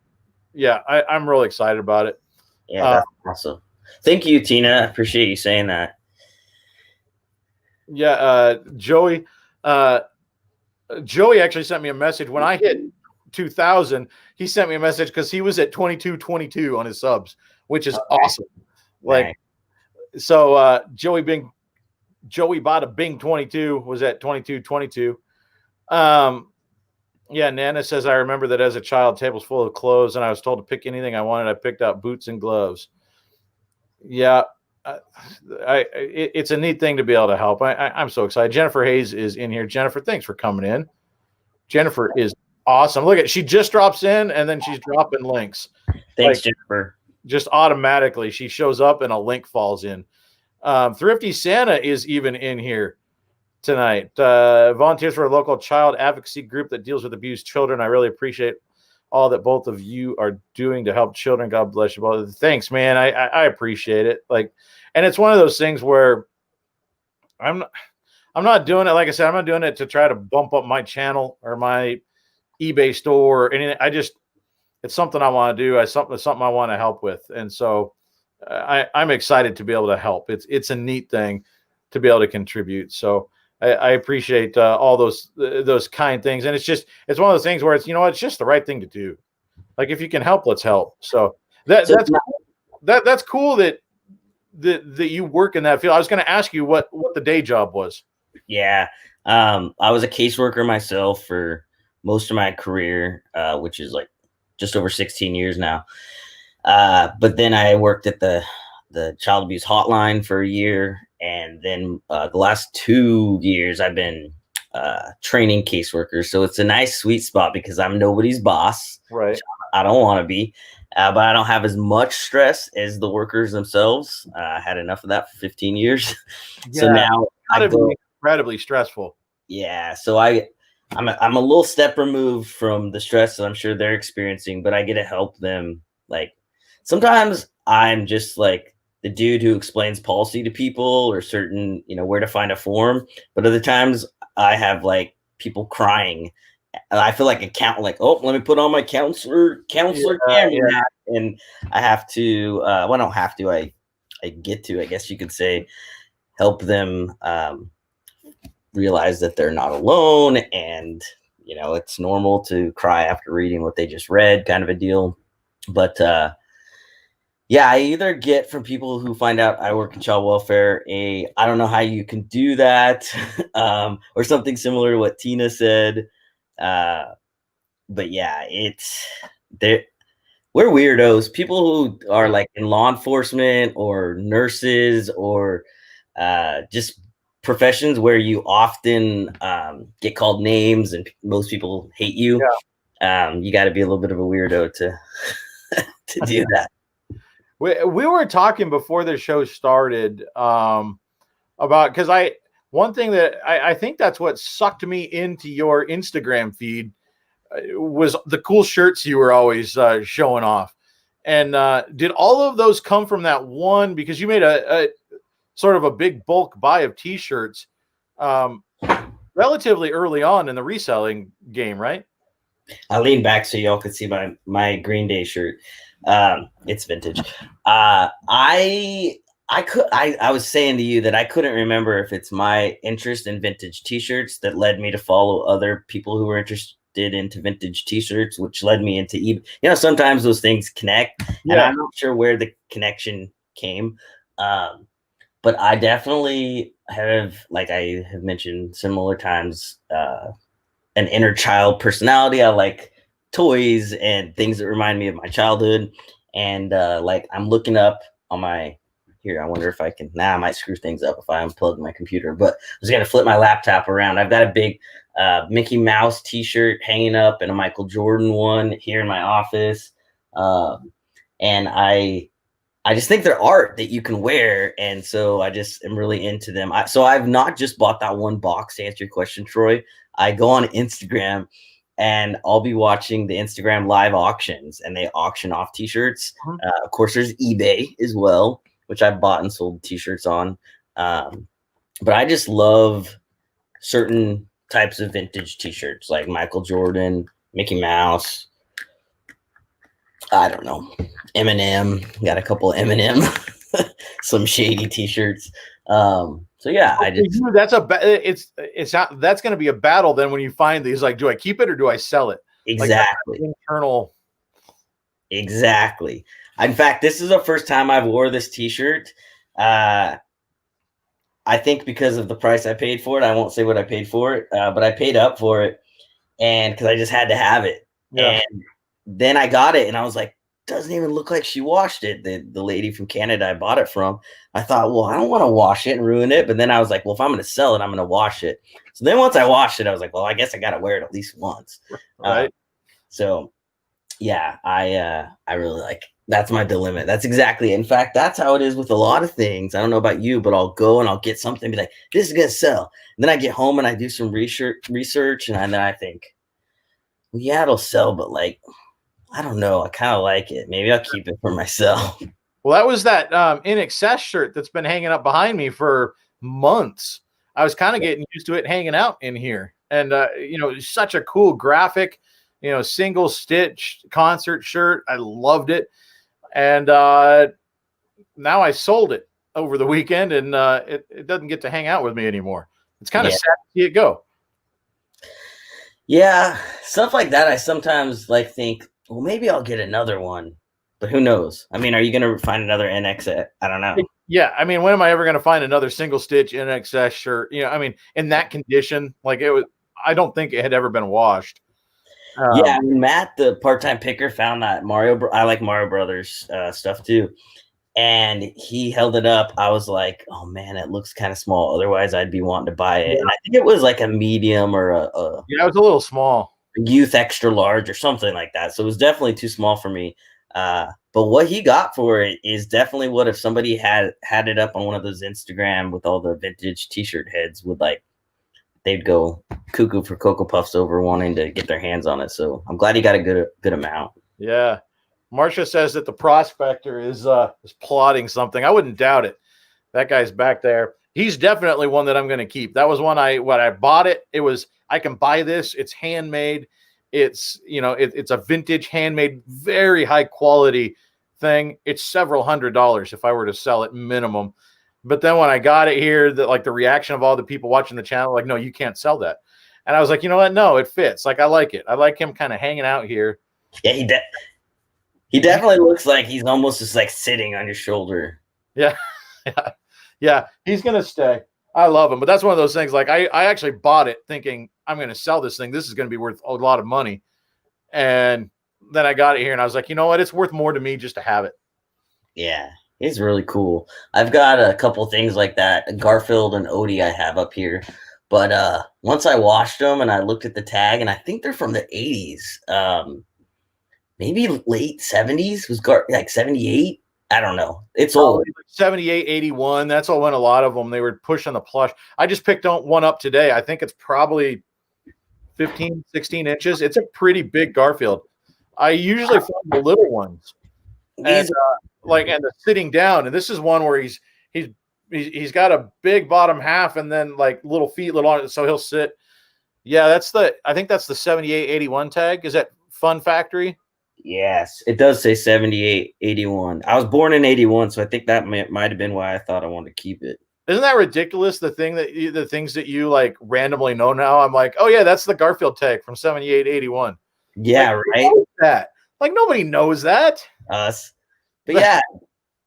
Yeah, I'm really excited about it. Yeah, that's awesome. Thank you, Tina. I appreciate you saying that. Yeah, Joey actually sent me a message when I hit 2,000. He sent me a message because he was at 2222 on his subs, which is awesome. Like, so Joey bought a Bing 22, was at 2222. Yeah, Nana says, I remember that as a child, tables full of clothes, and I was told to pick anything I wanted. I picked out boots and gloves. Yeah, it's a neat thing to be able to help. I'm so excited. Jennifer Hayes is in here. Jennifer, thanks for coming in. Jennifer is awesome. Look she just drops in and then she's dropping links. Thanks, Jennifer. Just automatically, she shows up and a link falls in. Thrifty Santa is even in here tonight. Volunteers for a local child advocacy group that deals with abused children. I really appreciate all that both of you are doing to help children. God bless you both. Thanks, man. I appreciate it. Like, and it's one of those things where I'm not doing it. Like I said, I'm not doing it to try to bump up my channel or my eBay store or anything. It's something I want to do. It's something I want to help with. And so I'm excited to be able to help. It's a neat thing to be able to contribute. So I appreciate all those kind things. And it's one of those things where it's just the right thing to do. Like, if you can help, let's help. So that's cool that you work in that field. I was going to ask you what the day job was. Yeah. I was a caseworker myself for most of my career, which is like just over 16 years now. But then I worked at the child abuse hotline for a year. And then the last 2 years I've been training caseworkers. So it's a nice sweet spot because I'm nobody's boss. Right. I don't want to be, but I don't have as much stress as the workers themselves. I had enough of that for 15 years. Yeah, so now it's incredibly stressful. Yeah. So I I'm a little step removed from the stress that I'm sure they're experiencing, but I get to help them. Like sometimes I'm just like the dude who explains policy to people or certain, where to find a form. But other times I have like people crying. And I feel like like, oh, let me put on my counselor Cameron hat, and I have to. Well, I don't have to. I get to. I guess you could say, help them realize that they're not alone, and it's normal to cry after reading what they just read, kind of a deal. But yeah, I either get from people who find out I work in child welfare I don't know how you can do that, or something similar to what Tina said. But yeah, we're weirdos. People who are like in law enforcement or nurses or just professions where you often get called names and most people hate you. Yeah. You got to be a little bit of a weirdo to to do that. We were talking before the show started about, because one thing that I think that's what sucked me into your Instagram feed was the cool shirts you were always showing off. And did all of those come from that one? Because you made a sort of a big bulk buy of T-shirts relatively early on in the reselling game, right? I lean back so y'all could see my Green Day shirt. It's vintage. I was saying to you that I couldn't remember if it's my interest in vintage T-shirts that led me to follow other people who were interested into vintage T-shirts, which led me into eBay. Sometimes those things connect, and I'm not sure where the connection came. But I definitely have, like I have mentioned similar times, an inner child personality. I like toys and things that remind me of my childhood. And like I'm looking up on my here. I wonder if I can. I might screw things up if I unplug my computer. But I was gonna flip my laptop around. I've got a big Mickey Mouse T-shirt hanging up and a Michael Jordan one here in my office. And I just think they're art that you can wear, and so I just am really into them. So I've not just bought that one box to answer your question, Troy. I go on Instagram and I'll be watching the Instagram live auctions, and they auction off T-shirts. Of course, there's eBay as well, which I've bought and sold T-shirts on. But I just love certain types of vintage T-shirts, like Michael Jordan, Mickey Mouse. I don't know, Eminem. Got a couple of Eminem, some shady T-shirts. So yeah, I just that's going to be a battle then when you find these. Like, do I keep it or do I sell it? Exactly. Like internal. Exactly. In fact, this is the first time I've wore this T-shirt. I think because of the price I paid for it. I won't say what I paid for it, but I paid up for it, and because I just had to have it. Yeah. And then I got it, and I was like, doesn't even look like she washed it. The lady from Canada I bought it from. I thought, well, I don't want to wash it and ruin it. But then I was like, well, if I'm going to sell it, I'm going to wash it. So then once I washed it, I was like, well, I guess I got to wear it at least once. Right. So yeah, I really like, that's my dilemma. That's exactly. In fact, that's how it is with a lot of things. I don't know about you, but I'll go and I'll get something and be like, this is going to sell. And then I get home and I do some research. And then I think, well, yeah, it'll sell, but like, I don't know. I kind of like it. Maybe I'll keep it for myself. Well, that was that In Excess shirt that's been hanging up behind me for months. I was kind of getting used to it hanging out in here. And, such a cool graphic, single stitch concert shirt. I loved it. And now I sold it over the weekend, and it doesn't get to hang out with me anymore. It's kind of sad to see it go. Yeah, stuff like that. I sometimes think, well, maybe I'll get another one, but who knows? I mean, are you going to find another NX? I don't know. Yeah. I mean, when am I ever going to find another single stitch NXS shirt? I mean, in that condition, like it was, I don't think it had ever been washed. Yeah. I mean, Matt, the part-time picker, found that I like Mario Brothers stuff too. And he held it up. I was like, oh man, it looks kind of small. Otherwise I'd be wanting to buy it. Yeah. And I think it was like a medium or yeah, it was a little small. Youth extra large or something like that. So it was definitely too small for me. But what he got for it is definitely what if somebody had it up on one of those Instagram with all the vintage T-shirt heads would like they'd go cuckoo for Cocoa Puffs over wanting to get their hands on it. So I'm glad he got a good amount. Yeah. Marcia says that the prospector is plotting something. I wouldn't doubt it. That guy's back there. He's definitely one that I'm going to keep. That was one when I bought it. It was, I can buy this. It's handmade. It's, it's a vintage handmade, very high quality thing. It's several $100s if I were to sell it minimum. But then when I got it here, the reaction of all the people watching the channel, like, no, you can't sell that. And I was like, you know what? No, it fits. Like, I like it. I like him kind of hanging out here. Yeah, he definitely looks like he's almost just like sitting on your shoulder. Yeah. Yeah, he's going to stay. I love him. But that's one of those things. Like, I actually bought it thinking I'm going to sell this thing. This is going to be worth a lot of money. And then I got it here and I was like, you know what? It's worth more to me just to have it. Yeah, he's really cool. I've got a couple things like that. Garfield and Odie I have up here. But once I washed them and I looked at the tag, and I think they're from the 80s. Maybe late 70s, like 78. I don't know. It's old. 78, 81. That's all when a lot of them, they were pushing the plush. I just picked one up today. I think it's probably 15, 16 inches. It's a pretty big Garfield. I usually find the little ones. And and the sitting down. And this is one where he's got a big bottom half and then like little feet, so he'll sit. Yeah, I think that's the 78, 81 tag. Is that Fun Factory? Yes, it does say 78, 81. I was born in 81, so I think that might have been why I thought I wanted to keep it. Isn't that ridiculous? The things that you like randomly know now. I'm like, oh yeah, that's the Garfield tag from 78, 81. Yeah, like, right. That like nobody knows that. Us, but yeah.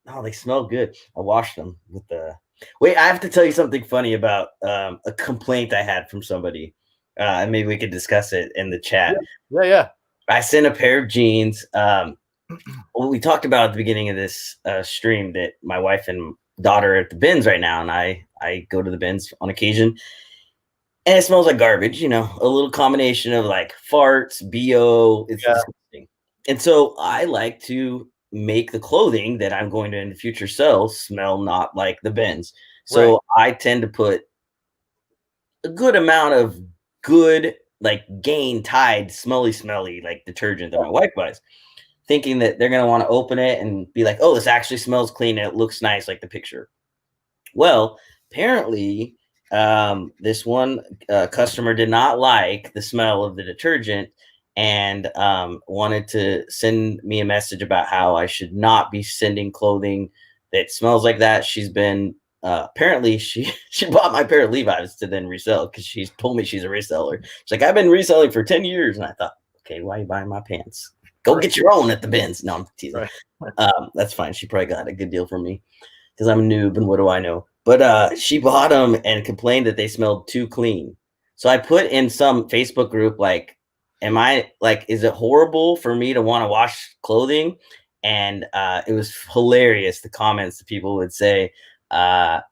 Oh, they smell good. I washed them with the. Wait, I have to tell you something funny about a complaint I had from somebody. And maybe we could discuss it in the chat. Yeah. I sent a pair of jeans. We talked about at the beginning of this stream that my wife and daughter are at the bins right now, and I go to the bins on occasion, and it smells like garbage. A little combination of like farts, BO. It's disgusting. And so I like to make the clothing that I'm going to in the future sell smell not like the bins. So I tend to put a good amount of good, like Gain Tide smelly like detergent that my wife buys, thinking that they're going to want to open it and be like, oh, this actually smells clean and it looks nice like the picture. Well, apparently this one customer did not like the smell of the detergent and wanted to send me a message about how I should not be sending clothing that smells like that. She's been apparently she bought my pair of Levi's to then resell because she's told me she's a reseller. She's like, I've been reselling for 10 years. And I thought, okay, why are you buying my pants? Go get your own at the bins. No, I'm teasing. That's fine. She probably got a good deal from me because I'm a noob and what do I know? But she bought them and complained that they smelled too clean. So I put in some Facebook group, like, is it horrible for me to want to wash clothing? And it was hilarious. The comments that people would say, I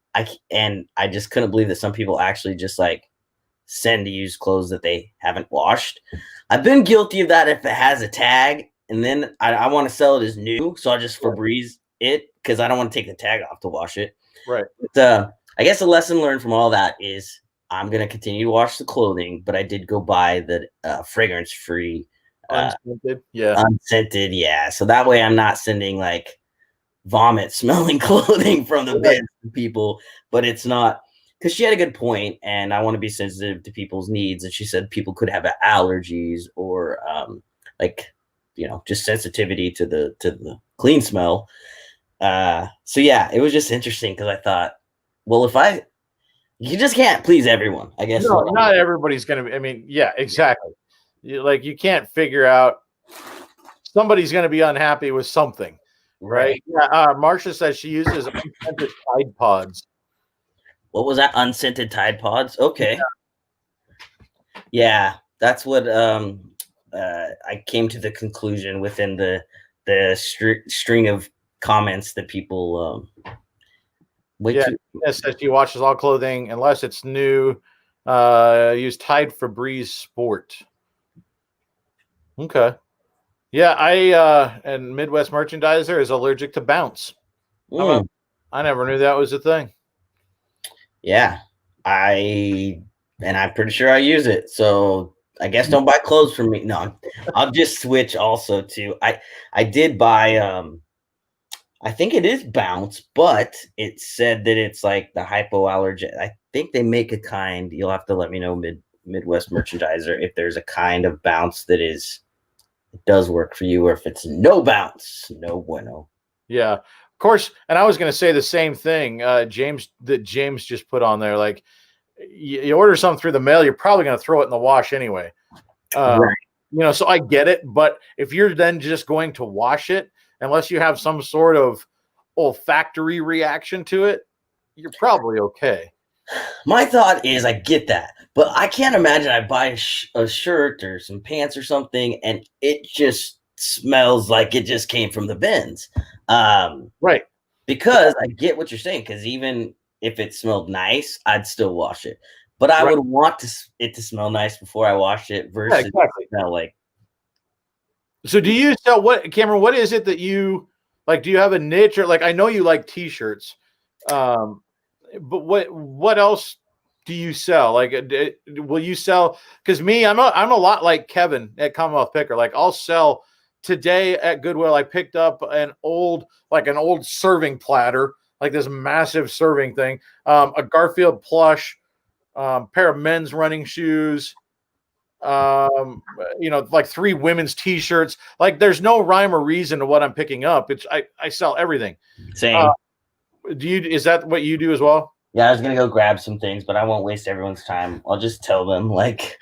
just couldn't believe that some people actually just like send to use clothes that they haven't washed. I've been guilty of that if it has a tag, and then I want to sell it as new, so I just Febreze it because I don't want to take the tag off to wash it. Right. But, I guess the lesson learned from all that is I'm gonna continue to wash the clothing, but I did go buy the fragrance-free, unscented, unscented, So that way I'm not sending like vomit smelling clothing from the bins to people, but it's not. Because she had a good point, and I want to be sensitive to people's needs. And she said people could have allergies or just sensitivity to the clean smell. So yeah, it was just interesting because I thought, well, you just can't please everyone, I guess. No, not everybody's going to be. I mean, yeah, exactly. You can't figure out. Somebody's going to be unhappy with something, right? Yeah. Marcia says she uses unscented Tide Pods. What was that? Unscented Tide Pods? Okay. Yeah, that's what I came to the conclusion within the string of comments that people it says she washes all clothing unless it's new. Use Tide Febreze Sport. Okay. Yeah, and Midwest Merchandiser is allergic to bounce. I never knew that was a thing. Yeah, I and I'm pretty sure I use it. So I guess don't buy clothes from me. No, I'll just switch also to I did buy I think it is Bounce, but it said that it's like the hypoallergen. I think they make a kind. You'll have to let me know, Midwest merchandiser, if there's a kind of Bounce that is it does work for you, or if it's no Bounce, no bueno. Yeah, of course. And I was going to say the same thing. James just put on there, like you order something through the mail, you're probably going to throw it in the wash anyway. Right. So I get it, but if you're then just going to wash it, unless you have some sort of olfactory reaction to it, you're probably okay. My thought is I get that, but I can't imagine I buy a shirt or some pants or something and it just smells like it just came from the bins. Right. Because I get what you're saying, because even if it smelled nice, I'd still wash it. But I would want it to smell nice before I wash it versus smell like. So do you sell Cameron, what is it that you like? Do you have a niche, or like, I know you like t-shirts, but what else do you sell? Like, will you sell? Because me, I'm a lot like Kevin at Commonwealth Picker. Like, I'll sell today at Goodwill. I picked up an old serving platter, like this massive serving thing, a Garfield plush, pair of men's running shoes, like 3 women's t-shirts. Like, there's no rhyme or reason to what I'm picking up. I sell everything. Same. Is that what you do as well? Yeah, I was gonna go grab some things, but I won't waste everyone's time. I'll just tell them, like,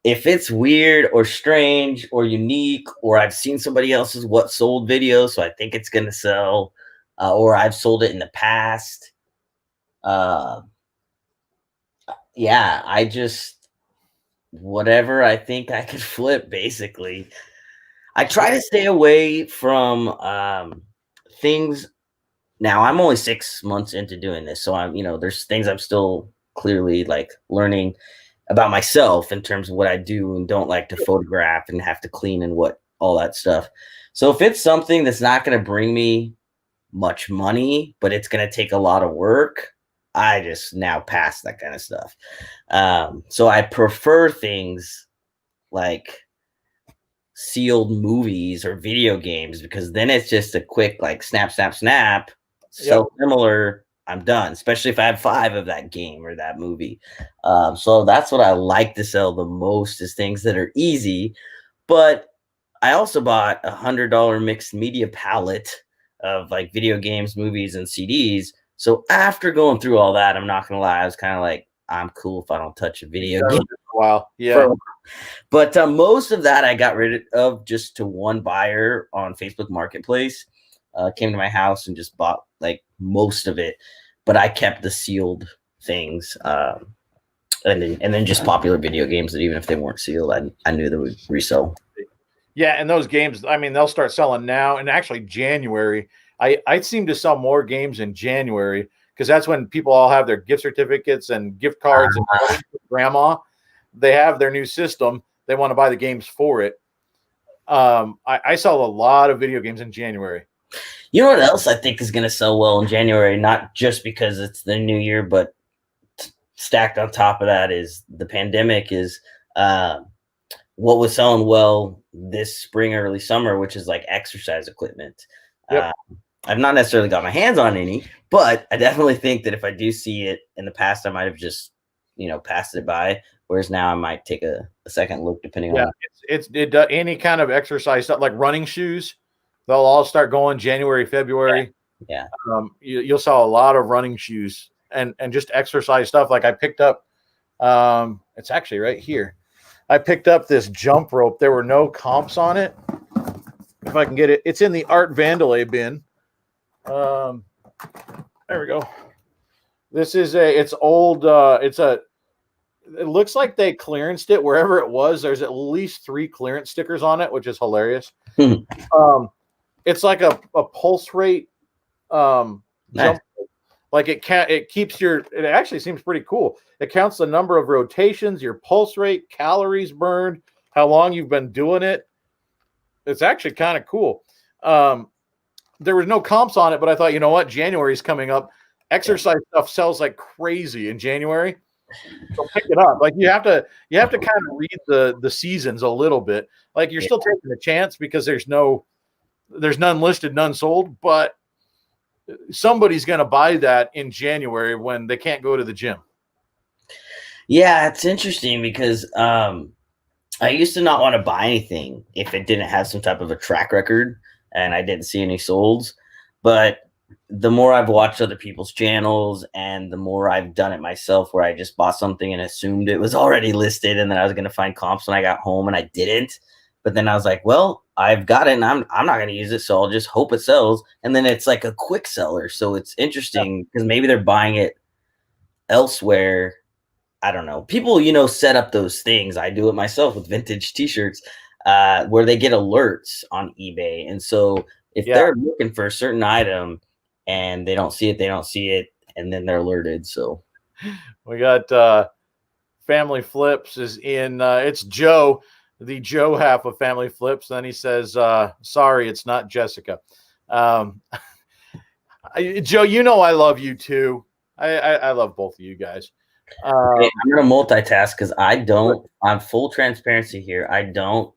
if it's weird or strange or unique, or I've seen somebody else's what sold video, so I think it's gonna sell, or I've sold it in the past. Yeah, I just whatever I think I could flip, basically. I try to stay away from things. Now I'm only 6 months into doing this, so there's things I'm still clearly like learning about myself in terms of what I do and don't like to photograph and have to clean and all that stuff. So if it's something that's not going to bring me much money, but it's going to take a lot of work, I just now pass that kind of stuff. So I prefer things like sealed movies or video games, because then it's just a quick like snap, snap, snap. So similar, I'm done, especially if I have 5 of that game or that movie. So that's what I like to sell the most, is things that are easy. But I also bought $100 mixed media palette of like video games, movies, and CDs. So after going through all that, I'm not gonna lie, I was kind of like, I'm cool if I don't touch a video game. Wow. Yeah. But most of that I got rid of just to one buyer on Facebook Marketplace. Came to my house and just bought like most of it, but I kept the sealed things, and then just popular video games that even if they weren't sealed, I knew they would resell. Yeah, and those games, I mean, they'll start selling now, and actually January. I seem to sell more games in January, because that's when people all have their gift certificates and gift cards, and grandma, they have their new system. They want to buy the games for it. I sell a lot of video games in January. You know what else I think is going to sell well in January? Not just because it's the new year, but stacked on top of that is the pandemic is what was selling well this spring, early summer, which is like exercise equipment. Yep. I've not necessarily got my hands on any, but I definitely think that if I do see it in the past, I might have just, passed it by. Whereas now I might take a second look, depending on. It any kind of exercise stuff, like running shoes. They'll all start going January, February. Yeah. You'll sell a lot of running shoes and just exercise stuff. Like I picked up, it's actually right here. I picked up this jump rope. There were no comps on it. If I can get it, it's in the Art Vandalay bin. There we go. This is it's old. It looks like they clearanced it wherever it was. There's at least 3 clearance stickers on it, which is hilarious. It's like a pulse rate jump. Like it actually seems pretty cool. It counts the number of rotations, your pulse rate, calories burned, how long you've been doing it. It's actually kind of cool. There was no comps on it, but I thought, you know what? January's coming up. Exercise stuff sells like crazy in January. So pick it up. Like you have to kind of read the seasons a little bit. Like you're still taking a chance because there's none listed, none sold, but somebody's going to buy that in January when they can't go to the gym. Yeah, it's interesting because I used to not want to buy anything if it didn't have some type of a track record and I didn't see any solds. But the more I've watched other people's channels and the more I've done it myself where I just bought something and assumed it was already listed and then I was going to find comps when I got home and I didn't. But then I was like, well, I've got it and I'm not going to use it, so I'll just hope it sells. And then it's like a quick seller. So it's interesting because maybe they're buying it elsewhere. I don't know. People, set up those things. I do it myself with vintage t-shirts where they get alerts on eBay. And so if they're looking for a certain item and they don't see it, and then they're alerted. So we got Family Flips is in. It's Joe, the Joe half of Family Flips. Then he says, sorry, it's not Jessica. Joe, I love you too. I love both of you guys. Okay, I'm gonna multitask because I'm full transparency here. I don't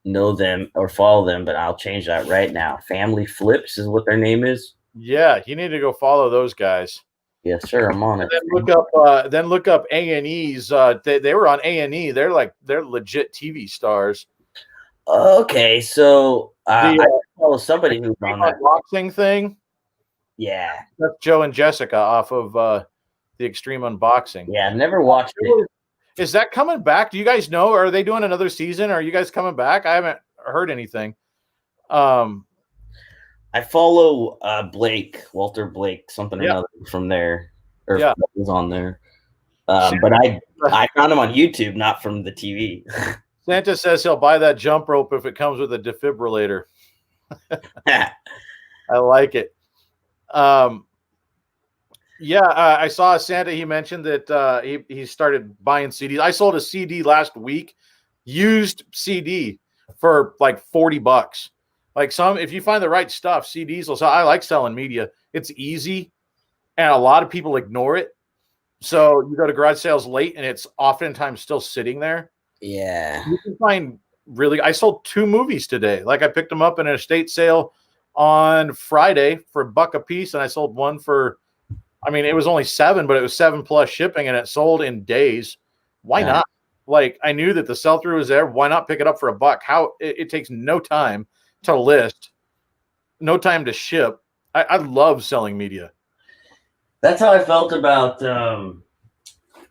know them or follow them, but I'll change that right now. Family Flips is what their name is. Yeah, you need to go follow those guys. Yes, sir. I'm on it. Then look up A&E's. They were on A&E. They're legit TV stars. Okay, so I follow somebody who's on that unboxing thing. Yeah, that's Joe and Jessica off of the Extreme Unboxing. Yeah, I've never watched it. Is that coming back? Do you guys know? Are they doing another season? Are you guys coming back? I haven't heard anything. I follow Walter Blake, something or another from there. Or was on there. But I found him on YouTube, not from the TV. Santa says he'll buy that jump rope if it comes with a defibrillator. I like it. I saw Santa. He mentioned that he started buying CDs. I sold a CD last week, used CD for like $40. Like if you find the right stuff, CDs will sell. I like selling media. It's easy, and a lot of people ignore it. So you go to garage sales late, and it's oftentimes still sitting there. Yeah, you can find I sold 2 movies today. Like I picked them up in an estate sale on Friday for $1 a piece, and I sold one for. I mean, it was only $7, but it was $7+ shipping, and it sold in days. Why not? Like, I knew that the sell-through was there. Why not pick it up for $1? How it takes no time to list, no time to ship. I love selling media. That's how I felt about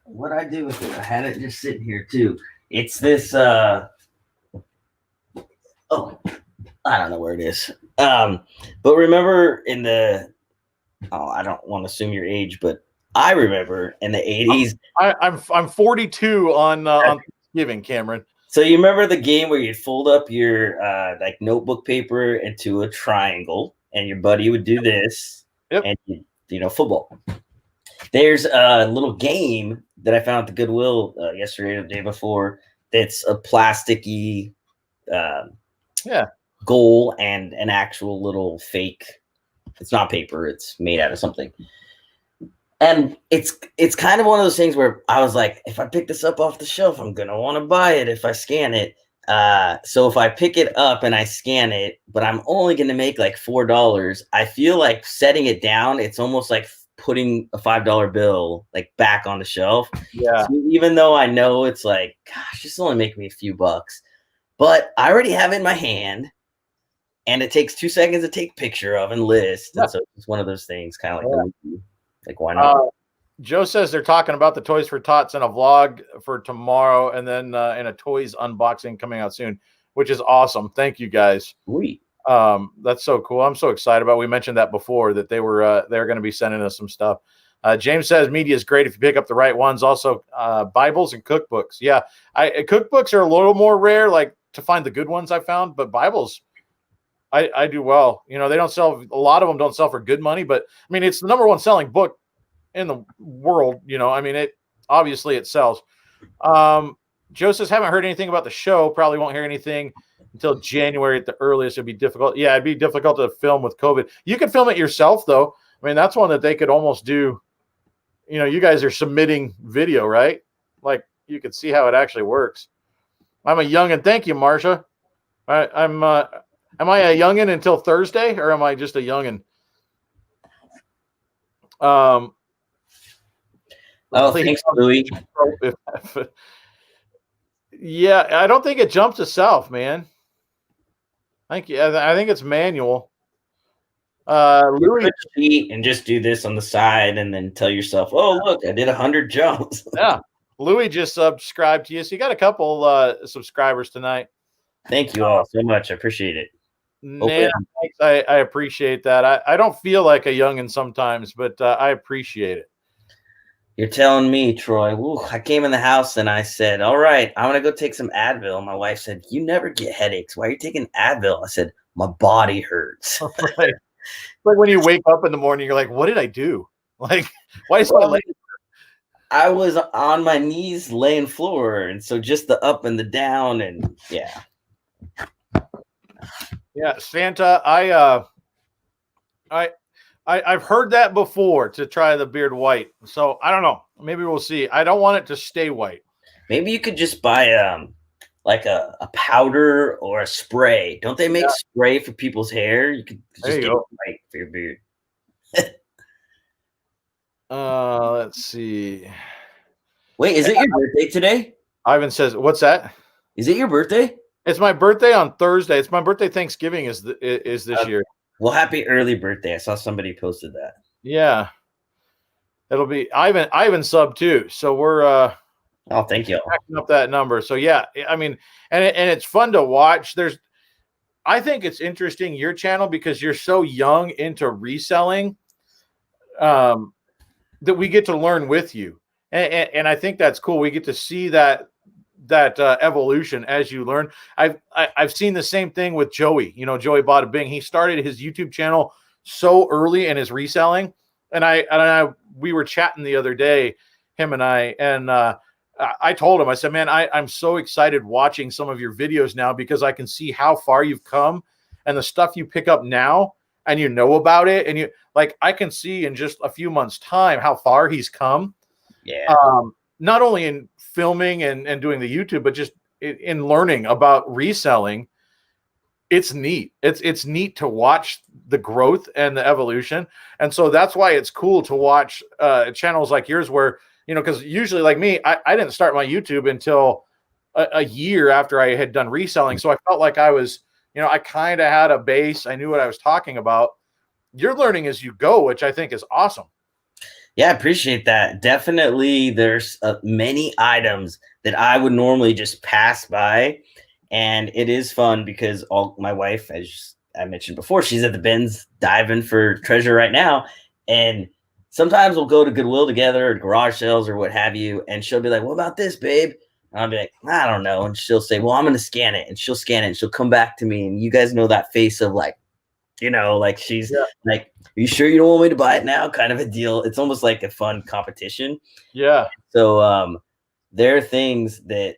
what I do with it. I had it just sitting here too. It's this. I don't know where it is. But remember in the. I don't want to assume your age, but I remember in the 80s. I'm 42 on Thanksgiving, Cameron. So you remember the game where you'd fold up your like notebook paper into a triangle, and your buddy would do this, and football. There's a little game that I found at the Goodwill yesterday or the day before. That's a plasticky goal and an actual little fake. It's not paper. It's made out of something. And it's kind of one of those things where I was like, if I pick this up off the shelf, I'm going to want to buy it if I scan it. So if I pick it up and I scan it, but I'm only going to make like $4, I feel like setting it down, it's almost like putting a $5 bill like back on the shelf. Yeah. So even though I know it's like, gosh, this will only make me a few bucks, but I already have it in my hand. And it takes 2 seconds to take a picture of and list. And so it's one of those things, kind of like why not? Joe says they're talking about the Toys for Tots in a vlog for tomorrow, and then in a toys unboxing coming out soon, which is awesome. Thank you guys. Sweet. That's so cool. I'm so excited about. We mentioned that before that they were going to be sending us some stuff. James says media is great if you pick up the right ones. Also, Bibles and cookbooks. Yeah, cookbooks are a little more rare, like to find the good ones I found, but Bibles. I do well. They don't sell. A lot of them don't sell for good money, but I mean, it's the #1 selling book in the world. I mean, it sells. Joe says, haven't heard anything about the show. Probably won't hear anything until January at the earliest. It'd be difficult. Yeah, it'd be difficult to film with COVID. You could film it yourself, though. I mean, that's one that they could almost do you guys are submitting video, right? Like you can see how it actually works. I'm a youngin. Thank you, Marsha. Am I a youngin until Thursday, or am I just a youngin? Oh, thanks, Louis. Yeah, I don't think it jumps to self, man. I think it's manual. Louis, cheat and just do this on the side, and then tell yourself, "Oh, look, I did 100 jumps." Yeah, Louis just subscribed to you, so you got a couple subscribers tonight. Thank you all so much. I appreciate it. Man, thanks. I appreciate that. I don't feel like a youngin sometimes, but I appreciate it. You're telling me, Troy. Ooh, I came in the house and I said, "All right, I'm gonna go take some Advil." My wife said, "You never get headaches. Why are you taking Advil?" I said, "My body hurts." Right. Like when you wake up in the morning, you're like, "What did I do? Like, why is my leg?" I was on my knees laying floor, and so just the up and the down, and yeah. Yeah, Santa, I've heard that before, to try the beard white. So I don't know. Maybe we'll see. I don't want it to stay white. Maybe you could just buy like a powder or a spray. Don't they make spray for people's hair? You could just get white for your beard. Let's see. Wait, is it your birthday today? Ivan says, "What's that? Is it your birthday?" It's my birthday on Thursday. It's my birthday. Thanksgiving is this year. Well, happy early birthday. I saw somebody posted that. Yeah. It'll be Ivan sub too. So we're oh, thank you. Backing up that number. So yeah, I mean, and it's fun to watch. I think it's interesting, your channel, because you're so young into reselling, that we get to learn with you. And I think that's cool. We get to see that evolution as you learn. I've seen the same thing with Joey. Joey Bada Bing. He started his YouTube channel so early in his reselling, and we were chatting the other day, him and I told him, I said, "Man, I'm so excited watching some of your videos now, because I can see how far you've come and the stuff you pick up now, and you know about it, and I can see in just a few months' time how far he's come." Yeah. Not only in filming and doing the YouTube, but just in learning about reselling. It's neat. It's neat to watch the growth and the evolution. And so that's why it's cool to watch channels like yours where, because usually, like me, I didn't start my YouTube until a year after I had done reselling. So I felt like I was, I kind of had a base. I knew what I was talking about. You're learning as you go, which I think is awesome. Yeah, I appreciate that. Definitely, there's many items that I would normally just pass by, and it is fun because my wife, as I mentioned before, she's at the bins diving for treasure right now, and sometimes we'll go to Goodwill together or garage sales or what have you, and she'll be like, "What about this, babe?" And I'll be like, "I don't know," and she'll say, "Well, I'm going to scan it," and she'll scan it, and she'll come back to me, and you guys know that face of like, like she's like, "Are you sure you don't want me to buy it now?" kind of a deal. It's almost like a fun competition. Yeah. So there are things that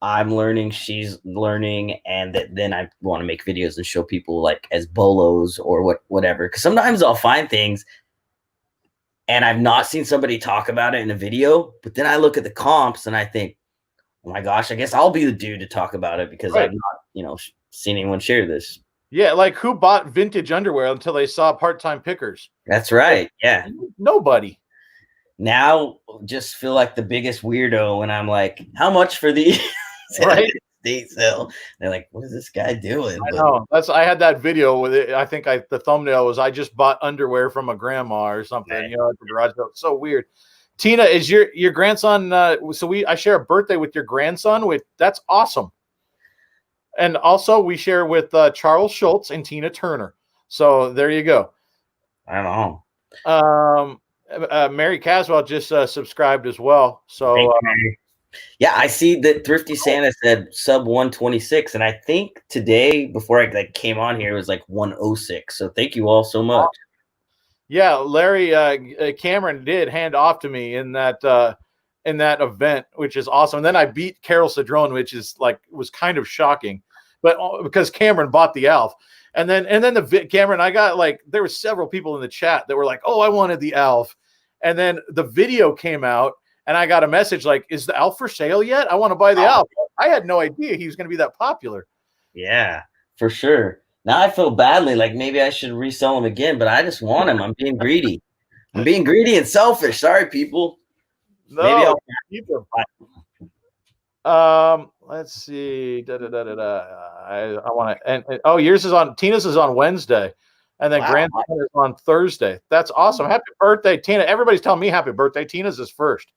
I'm learning, she's learning, and that then I want to make videos and show people like as bolos or whatever. Because sometimes I'll find things and I've not seen somebody talk about it in a video, but then I look at the comps and I think, "Oh my gosh, I guess I'll be the dude to talk about it because I've not, seen anyone share this." Yeah, like who bought vintage underwear until they saw part-time pickers? That's right. Yeah. Nobody. Now just feel like the biggest weirdo when I'm like, "How much for these?" Right. State sale. They're like, "What is this guy doing?" I know. I had that video with it. I think the thumbnail was, "I just bought underwear from a grandma" or something, at the garage sale. It's so weird. Tina, is your grandson, so I share a birthday with your grandson. That's awesome. And also we share with Charles Schultz and Tina Turner. So there you go. I don't know. Mary Caswell just subscribed as well. So yeah, I see that Thrifty Santa said sub 126, and I think today before I came on here it was like 106. So thank you all so much. Yeah, Larry Cameron did hand off to me in that event, which is awesome. And then I beat Carol Cedrone, which was kind of shocking, but because Cameron bought the Alf. And then Cameron, I got there were several people in the chat that were like, "Oh, I wanted the Alf." And then the video came out, and I got a message like, "Is the Alf for sale yet? I want to buy the Alf." I had no idea he was going to be that popular. Yeah, for sure. Now I feel badly, like maybe I should resell him again, but I just want him. I'm being greedy. I'm being greedy and selfish. Sorry, people. No, maybe I'll keep him. Let's see. I want to, and oh, Tina's is on Wednesday, and then Grant's is on Thursday. That's awesome. Happy birthday, Tina. Everybody's telling me happy birthday. Tina's is first.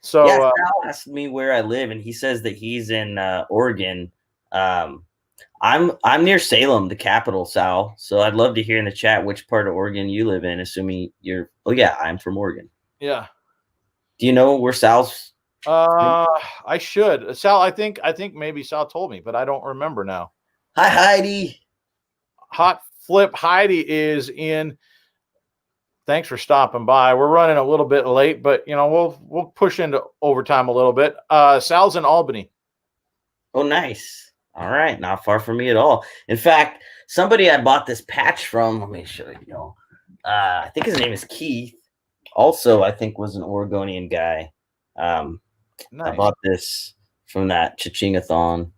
So yeah, Sal asked me where I live, and he says that he's in Oregon. I'm near Salem, the capital, Sal. So I'd love to hear in the chat which part of Oregon you live in, assuming you're. Oh yeah, I'm from Oregon. Yeah. Do you know where Sal's? I should. Sal, I think maybe Sal told me, but I don't remember now. Hi, Heidi. Hot Flip Heidi is in. Thanks for stopping by. We're running a little bit late, but we'll push into overtime a little bit. Sal's in Albany. Oh, nice. All right, not far from me at all. In fact, somebody I bought this patch from. Let me show you. I think his name is Keith. Also, I think was an Oregonian guy. Nice. I bought this from that Chichingathon.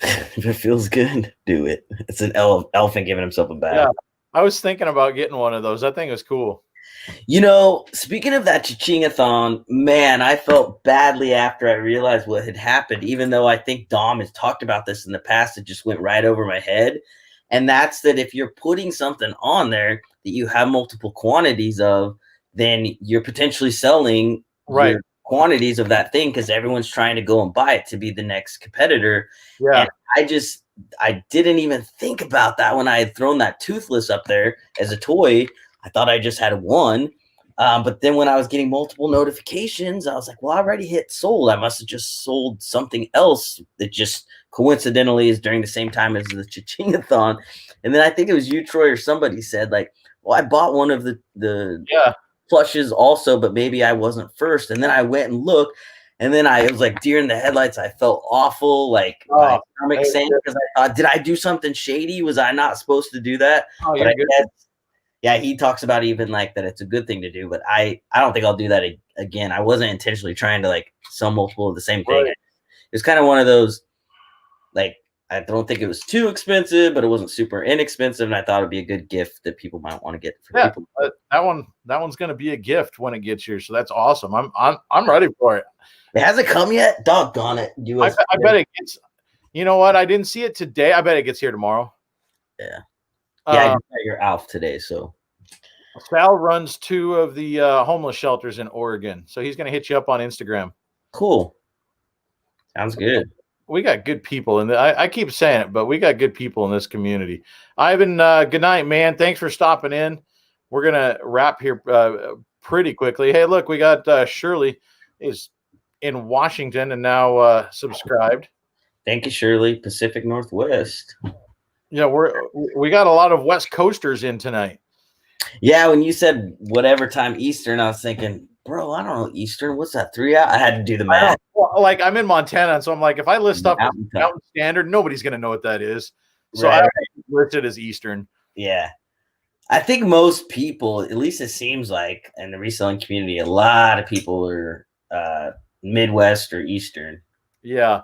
If it feels good, do it. It's an elephant giving himself a bath. Yeah, I was thinking about getting one of those. That thing was cool. Speaking of that Chichingathon, man, I felt badly after I realized what had happened, even though I think Dom has talked about this in the past. It just went right over my head. And that's that if you're putting something on there that you have multiple quantities of, then you're potentially selling your quantities of that thing because everyone's trying to go and buy it to be the next competitor. Yeah. And I didn't even think about that when I had thrown that Toothless up there as a toy. I thought I just had one. But then when I was getting multiple notifications, I was like, well, I already hit sold. I must have just sold something else that just coincidentally is during the same time as the Chichingathon. And then I think it was you, Troy, or somebody said like, well, I bought one of the plushes also, but maybe I wasn't first. And then I went and looked, and then it was like deer in the headlights. I felt awful, like my stomach sank because I thought, did I do something shady? Was I not supposed to do that? Oh, but I guess, yeah, he talks about even like that it's a good thing to do, but I don't think I'll do that again. I wasn't intentionally trying to like sell multiple of the same thing. Right. It's kind of one of those, like, I don't think it was too expensive, but it wasn't super inexpensive, and I thought it'd be a good gift that people might want to get for people. That one's going to be a gift when it gets here, so that's awesome. I'm ready for it. It hasn't come yet. Doggone it! I bet it gets. You know what? I didn't see it today. I bet it gets here tomorrow. Yeah. Yeah, I got your Alf today, so. Sal runs 2 of the homeless shelters in Oregon, so he's going to hit you up on Instagram. Cool. Sounds good. We got good people, and I keep saying it, but we got good people in this community. Ivan, good night, man. Thanks for stopping in. We're going to wrap here pretty quickly. Hey, look, we got Shirley is in Washington and now subscribed. Thank you, Shirley. Pacific Northwest. Yeah, we got a lot of West Coasters in tonight. Yeah, when you said whatever time Eastern, I was thinking, bro, I don't know Eastern. What's that? 3 hours? I had to do the math. Well, like I'm in Montana, so I'm like, if I list up Mountain Standard, nobody's gonna know what that is. So I list it as Eastern. Yeah, I think most people, at least it seems like, in the reselling community, a lot of people are Midwest or Eastern. Yeah.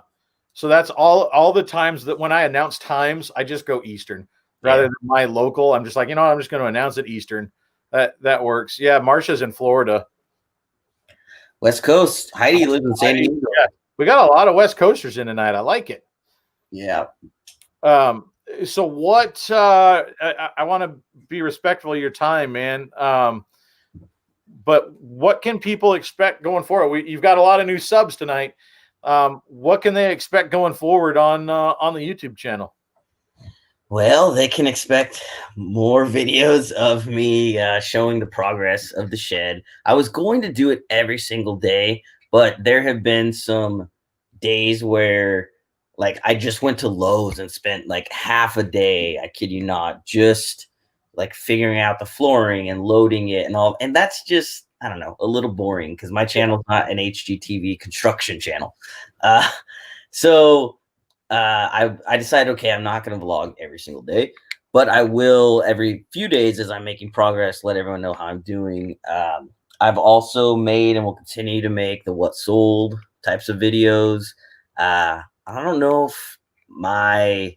So that's all the times that when I announce times, I just go Eastern rather than my local. I'm just like, I'm just going to announce it Eastern. That works. Yeah. Marcia's in Florida. West Coast. Heidi lives in San Diego. Yeah. We got a lot of West Coasters in tonight. I like it. Yeah. So what, I want to be respectful of your time, man. But what can people expect going forward? You've got a lot of new subs tonight. What can they expect going forward on the YouTube channel? Well, they can expect more videos of me showing the progress of the shed. I was going to do it every single day, but there have been some days where like I just went to Lowe's and spent like half a day, I kid you not, just like figuring out the flooring and loading it and all. And that's just, I don't know, a little boring because my channel is not an HGTV construction channel. So I decided, okay, I'm not going to vlog every single day. but I will every few days as I'm making progress, let everyone know how I'm doing. I've also made and will continue to make the what sold types of videos. I don't know if my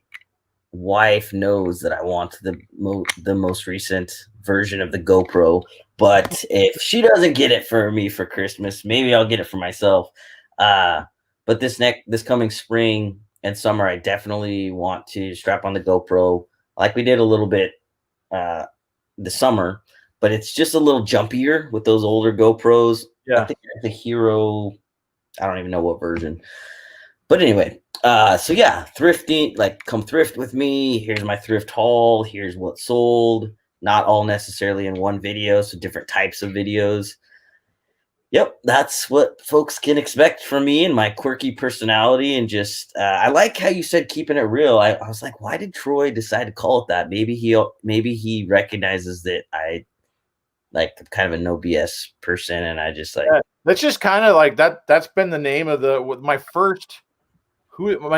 wife knows that I want the most recent version of the GoPro, but if she doesn't get it for me for Christmas, maybe I'll get it for myself. But this coming spring and summer, I definitely want to strap on the GoPro like we did a little bit this summer, but it's just a little jumpier with those older GoPros. Yeah. I think the Hero, I don't even know what version. But anyway, so yeah, thrifting, like come thrift with me. Here's my thrift haul. Here's what sold. Not all necessarily in one video, so different types of videos. Yep, that's what folks can expect from me and my quirky personality. And just, I like how you said keeping it real. I was like, why did Troy decide to call it that? Maybe he recognizes that I like kind of a no BS person, and I just like that's just kind of like that. That's been the name of my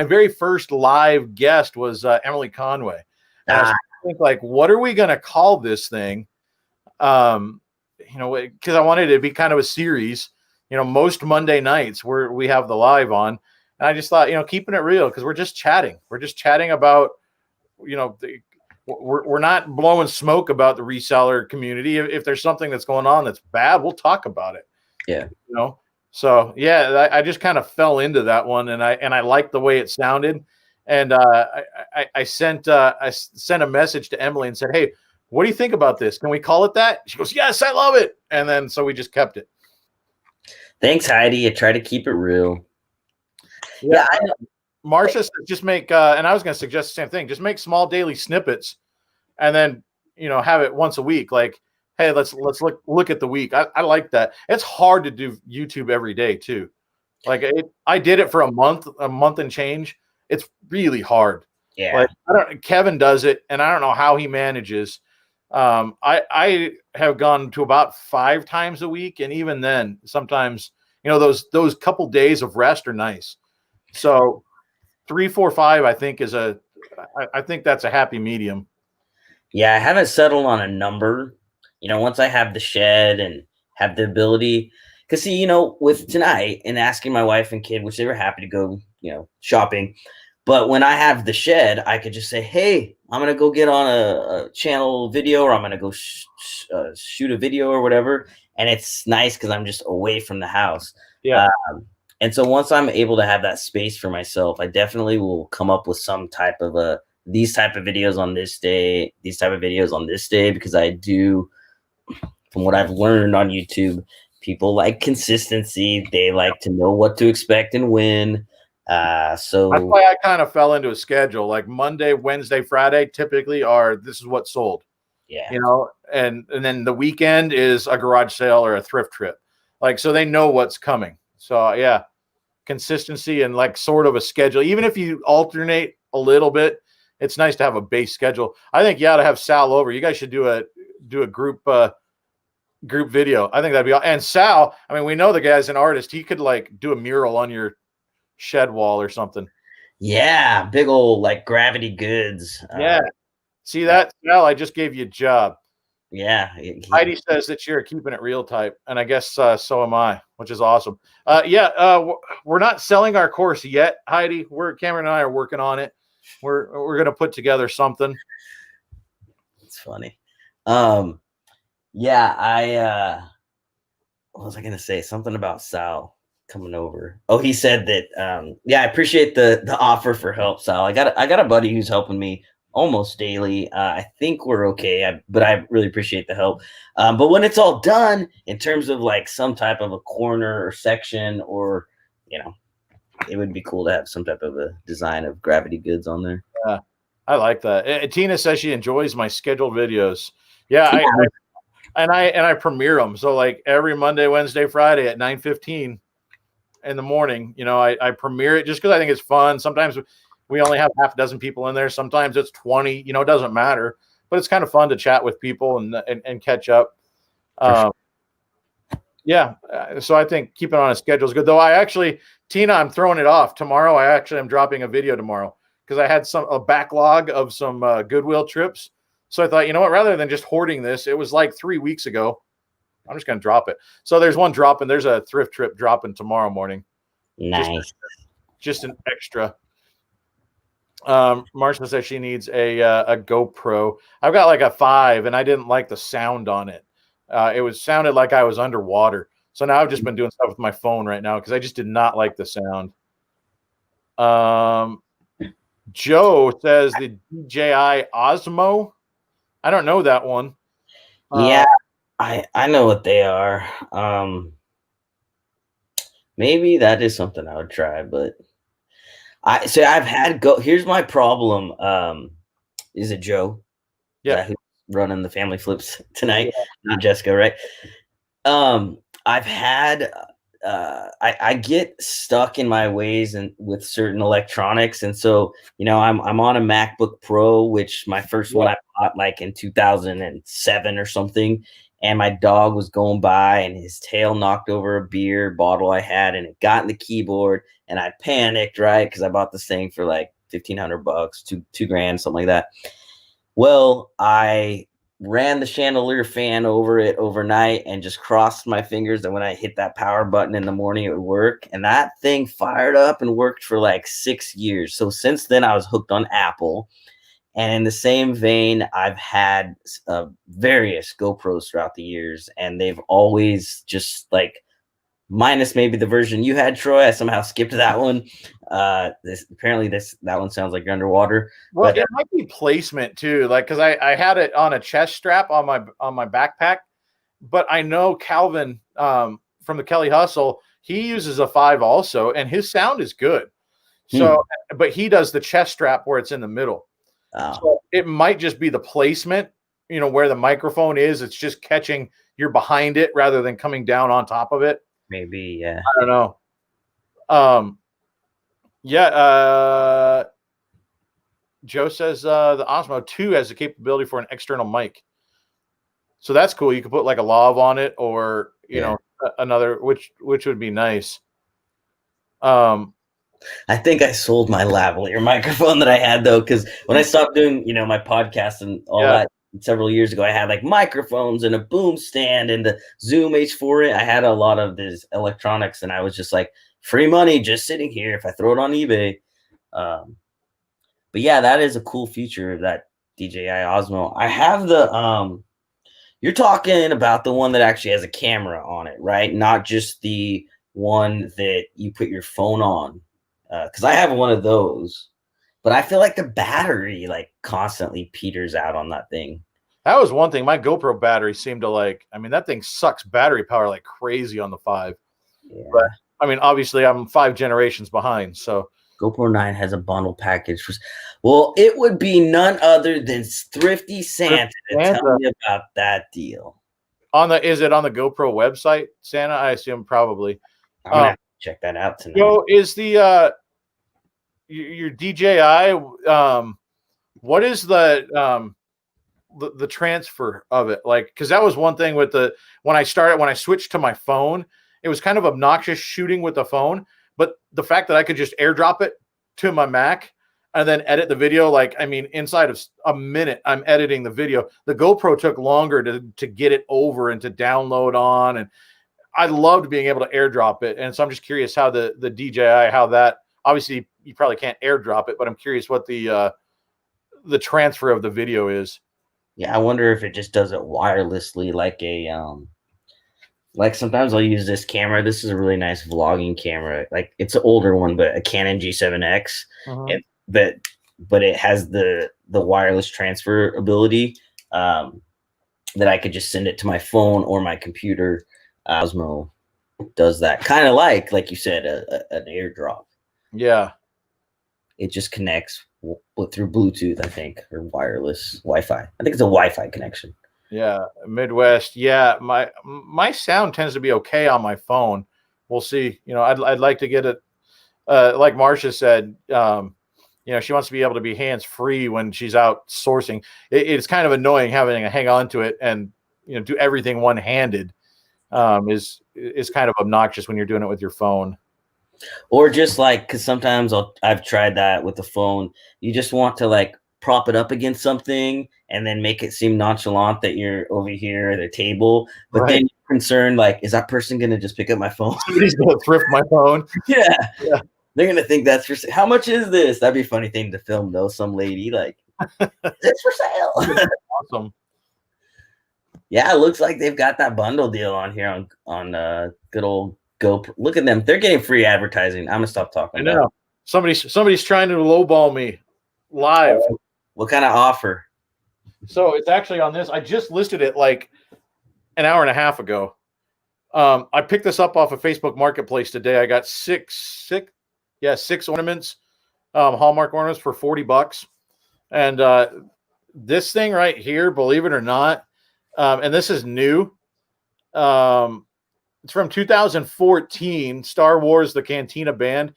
very first live guest was Emily Conway. And I was thinking, like, what are we going to call this thing? Because I wanted it to be kind of a series. Most Monday nights where we have the live on, and I just thought, keeping it real, because we're just chatting. We're just chatting about, we're not blowing smoke about the reseller community. If there's something that's going on that's bad, we'll talk about it. Yeah. So yeah, I just kind of fell into that one, and I liked the way it sounded, and I sent a message to Emily and said, "Hey, what do you think about this? Can we call it that?" She goes, "Yes, I love it," and then so we just kept it. Thanks, Heidi. I try to keep it real. Yeah, Marcia said just make, and I was going to suggest the same thing. Just make small daily snippets, and then have it once a week. Like, hey, let's look at the week. I like that. It's hard to do YouTube every day too. Like I did it for a month and change. It's really hard. Yeah. Like Kevin does it, and I don't know how he manages. I have gone to about 5 times a week, and even then, sometimes those couple days of rest are nice. So 3, 4, 5, I think I think that's a happy medium. Yeah, I haven't settled on a number. Once I have the shed and have the ability, because see, with tonight and asking my wife and kid, which they were happy to go, shopping. But when I have the shed, I could just say, "Hey, I'm gonna go get on a channel video, or I'm gonna go shoot a video or whatever," and it's nice because I'm just away from the house. Yeah. And so once I'm able to have that space for myself, I definitely will come up with some type of these type of videos on this day, these type of videos on this day, because I do, from what I've learned on YouTube, people like consistency. They like to know what to expect and when. So that's why I kind of fell into a schedule. Like Monday, Wednesday, Friday typically this is what sold. Yeah. And then the weekend is a garage sale or a thrift trip. Like, so they know what's coming. So yeah, consistency and like sort of a schedule. Even if you alternate a little bit, it's nice to have a base schedule. I think you ought to have Sal over. You guys should do a group video. I think that'd be all. And Sal, I mean, we know the guy's an artist. He could like do a mural on your shed wall or something. Yeah, big old like gravity goods. Yeah. See that? Sal, I just gave you a job. Yeah. Heidi says that you're a keeping it real type, and I guess so am I, which is awesome. We're not selling our course yet, Heidi. Kameron and I are working on it. We're going to put together something. It's funny. What was I going to say? Something about Sal coming over. Oh, he said that. I appreciate the offer for help, Sal. I got a buddy who's helping me almost daily. I think we're okay, but I really appreciate the help. But when it's all done, in terms of like some type of a corner or section, or it would be cool to have some type of a design of gravity goods on there. Yeah, I like that. Tina says she enjoys my scheduled videos. Yeah, I premiere them. So like every Monday, Wednesday, Friday at 9:15 in the morning, I premiere it just because I think it's fun. Sometimes we only have half a dozen people in there. Sometimes it's 20, it doesn't matter, but it's kind of fun to chat with people and catch up. Yeah. So I think keeping on a schedule is good, though. Tina, I'm throwing it off tomorrow. I actually am dropping a video tomorrow. because I had a backlog of some Goodwill trips. So I thought, you know what, rather than just hoarding this, it was like 3 weeks ago. I'm just going to drop it. So there's one dropping. There's a thrift trip dropping tomorrow morning. Nice. Just an extra. Marcia says she needs a GoPro. I've got like a 5, and I didn't like the sound on it. It sounded like I was underwater. So now I've just been doing stuff with my phone right now because I just did not like the sound. Joe says the DJI Osmo. I don't know that one. Yeah, I know what they are. Maybe that is something I would try, but I've had here's my problem. Is it Joe? Yeah, who's running the family flips tonight? Yeah. Not Jessica, right? I've had I get stuck in my ways and with certain electronics, and so I'm on a MacBook Pro, which my first one I bought like in 2007 or something, and my dog was going by and his tail knocked over a beer bottle I had, and it got in the keyboard, and I panicked, right? Because I bought this thing for like $1,500, two grand, something like that. Well, I ran the chandelier fan over it overnight and just crossed my fingers, and when I hit that power button in the morning, it would work. And that thing fired up and worked for like 6 years. So since then, I was hooked on Apple. And in the same vein, I've had various GoPros throughout the years, and they've always just like, minus maybe the version you had, Troy. I somehow skipped that one. That one sounds like you're underwater. Well, it might be placement too, like because I had it on a chest strap on my backpack, but I know Calvin from the Kelly Hustle, he uses a 5 also, and his sound is good. So, but he does the chest strap where it's in the middle. So it might just be the placement, where the microphone is. It's just catching you're behind it rather than coming down on top of it. Maybe, yeah. I don't know. Joe says the Osmo 2 has the capability for an external mic. So that's cool. You could put like a lav on it, or another, which would be nice. I think I sold my lavalier microphone that I had, though, because when I stopped doing, my podcast and all that several years ago, I had like microphones and a boom stand and the Zoom H4. I had a lot of this electronics, and I was just like, free money just sitting here if I throw it on eBay. But yeah, that is a cool feature, that DJI Osmo. I have the you're talking about the one that actually has a camera on it, right? Not just the one that you put your phone on. Because I have one of those, but I feel like the battery like constantly peters out on that thing. That was one thing. My GoPro battery seemed to that thing sucks battery power like crazy on the 5. Yeah. But obviously I'm 5 generations behind. So GoPro 9 has a bundle package. Well, it would be none other than Thrifty Santa to tell me about that deal. Is it on the GoPro website, Santa? I assume probably. I'm gonna have to check that out tonight. So is the your DJI? What is the transfer of it like? Because that was one thing with when I switched to my phone, it was kind of obnoxious shooting with the phone. But the fact that I could just airdrop it to my Mac and then edit the video, inside of a minute, I'm editing the video. The GoPro took longer to get it over and to download on, and I loved being able to airdrop it. And so I'm just curious how the DJI, how that, obviously you probably can't airdrop it, but I'm curious what the transfer of the video is. Yeah, I wonder if it just does it wirelessly, like like sometimes I'll use this camera. This is a really nice vlogging camera. Like it's an older one, but a Canon G7X. But it has the wireless transfer ability that I could just send it to my phone or my computer. Osmo does that, kind of like you said, an airdrop. Yeah, it just connects through Bluetooth, I think, or wireless Wi-Fi. I think it's a Wi-Fi connection. Yeah, Midwest. Yeah, my sound tends to be okay on my phone. We'll see. I'd like to get it. Like Marcia said, she wants to be able to be hands-free when she's out sourcing. It's kind of annoying having to hang on to it and do everything one-handed. Is kind of obnoxious when you're doing it with your phone. Or just like, because sometimes I've tried that with the phone. You just want to like prop it up against something and then make it seem nonchalant that you're over here at a table. But then you're concerned, like, is that person going to just pick up my phone? Somebody's going to thrift my phone. Yeah. They're going to think that's for sale. How much is this? That'd be a funny thing to film, though. Some lady, like, it's for sale. Awesome. Yeah, it looks like they've got that bundle deal on here on good old Go. Look at them. They're getting free advertising. I'm going to stop talking about it. Somebody's trying to lowball me live. What kind of offer? So it's actually on this. I just listed it like an hour and a half ago. I picked this up off of Facebook Marketplace today. I got six ornaments, Hallmark ornaments for $40. And this thing right here, believe it or not, and this is new. It's from 2014, Star Wars, the Cantina Band.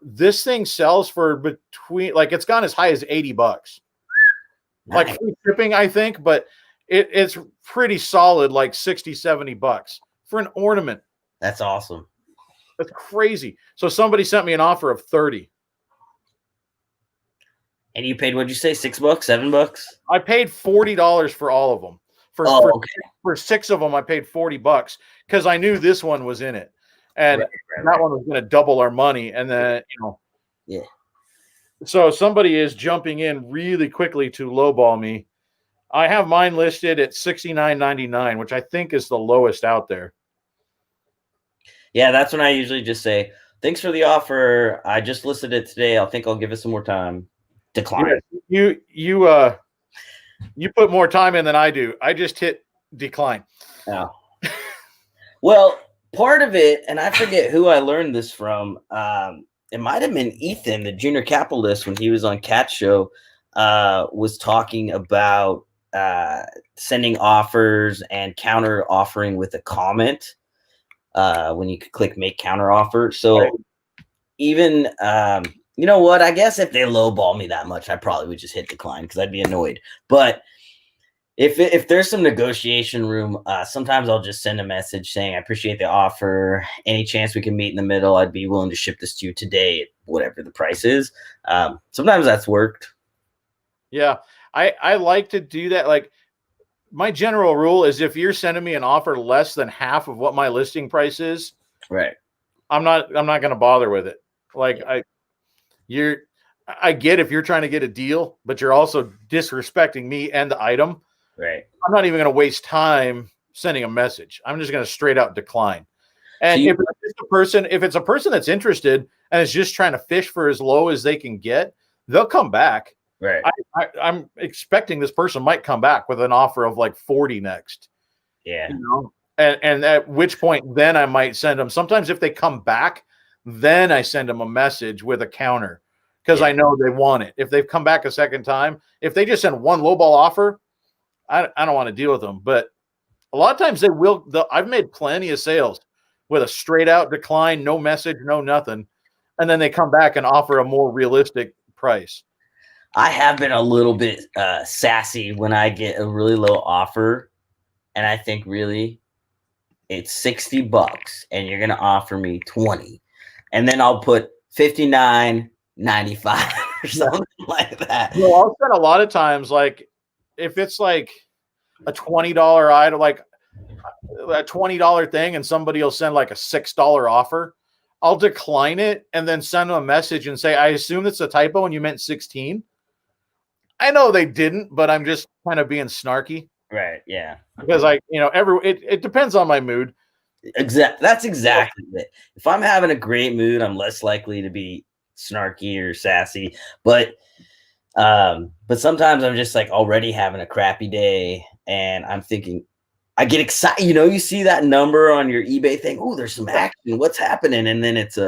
This thing sells for between, like, it's gone as high as $80. Nice. Like free shipping, I think, but it's pretty solid, like $60-$70 for an ornament. That's awesome. That's crazy. So somebody sent me an offer of $30. And you paid, what'd you say, $6, $7? I paid $40 for all of them. For 6 of them, I paid $40 because I knew this one was in it, and that one was going to double our money. And then, yeah. So somebody is jumping in really quickly to lowball me. I have mine listed at $69.99, which I think is the lowest out there. Yeah, that's when I usually just say, "Thanks for the offer. I just listed it today. I think I'll give it some more time." Decline. Yeah, you put more time in than I do. I just hit decline. Oh. Well, part of it, and I forget who I learned this from. It might have been Ethan, the junior capitalist, when he was on Cat's show, was talking about sending offers and counter offering with a comment when you could click make counter offer. So even you know what? I guess if they lowball me that much, I probably would just hit decline because I'd be annoyed. But if there's some negotiation room, sometimes I'll just send a message saying, I appreciate the offer. Any chance we can meet in the middle? I'd be willing to ship this to you today at whatever the price is. Sometimes that's worked. Yeah, I like to do that. Like, my general rule is if you're sending me an offer less than half of what my listing price is, right, I'm not going to bother with it. Like, I get if you're trying to get a deal, but you're also disrespecting me and the item. Right. I'm not even going to waste time sending a message. I'm just going to straight out decline. And if it's a person that's interested and is just trying to fish for as low as they can get, they'll come back. Right. I'm expecting this person might come back with an offer of like 40 next. Yeah. And at which point then I might send them. Sometimes if they come back, then I send them a message with a counter because I know they want it. If they've come back a second time, if they just send one lowball offer, I don't want to deal with them. But a lot of times they will. I've made plenty of sales with a straight out decline, no message, no nothing. And then they come back and offer a more realistic price. I have been a little bit sassy when I get a really low offer. And I think really it's $60 and you're going to offer me 20. And then I'll put $59.95 or something like that. Well, I'll spend a lot of times, like, if it's like a $20 item, like a $20 thing, and somebody will send like a $6 offer, I'll decline it and then send them a message and say, I assume it's a typo and you meant 16. I know they didn't, but I'm just kind of being snarky. Right. Yeah. Because it depends on my mood. That's exactly it. If I'm having a great mood, I'm less likely to be snarky or sassy. But sometimes I'm just like already having a crappy day and I'm thinking, I get excited. You see that number on your eBay thing. Oh, there's some action. What's happening? And then it's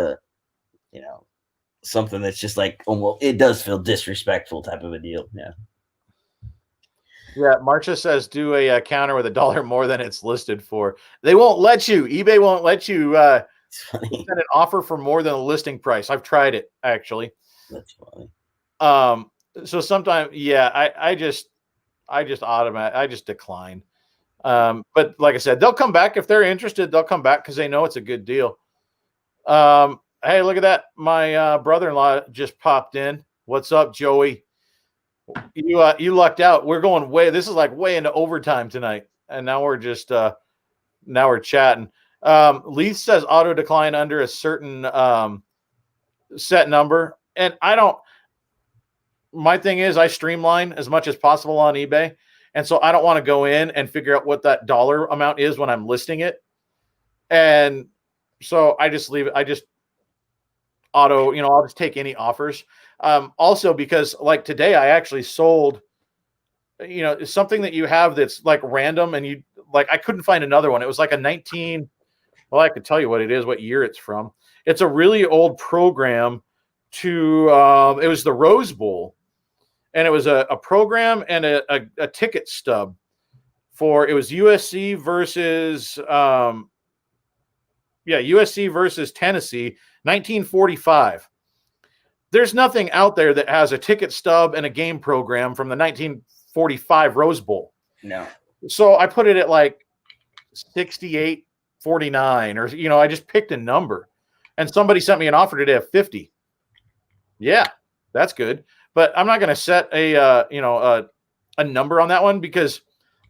something that's just like, oh, well, it does feel disrespectful type of a deal. Yeah. Yeah. Marcia says, do a counter with $1 more than it's listed for. They won't let you. eBay won't let you send an offer for more than the listing price. I've tried it actually. That's funny. So sometimes, I just decline. But like I said, they'll come back if they're interested. They'll come back because they know it's a good deal. Hey, look at that. My brother-in-law just popped in. What's up, Joey? You lucked out. We're going this is like way into overtime tonight. And now we're just now we're chatting. Leith says auto decline under a certain set number. And my thing is I streamline as much as possible on eBay. And so I don't want to go in and figure out what that dollar amount is when I'm listing it. And so I just leave it. I just auto, I'll just take any offers. Also because like today I actually sold, something that you have that's like random and I couldn't find another one. It was like a well, I could tell you what it is, what year it's from. It's a really old program it was the Rose Bowl, and it was a program and a ticket stub it was USC versus USC versus Tennessee, 1945. There's nothing out there that has a ticket stub and a game program from the 1945 Rose Bowl. No. So I put it at like 68.49, or I just picked a number, and somebody sent me an offer today of 50. Yeah, that's good, but I'm not going to set a number on that one because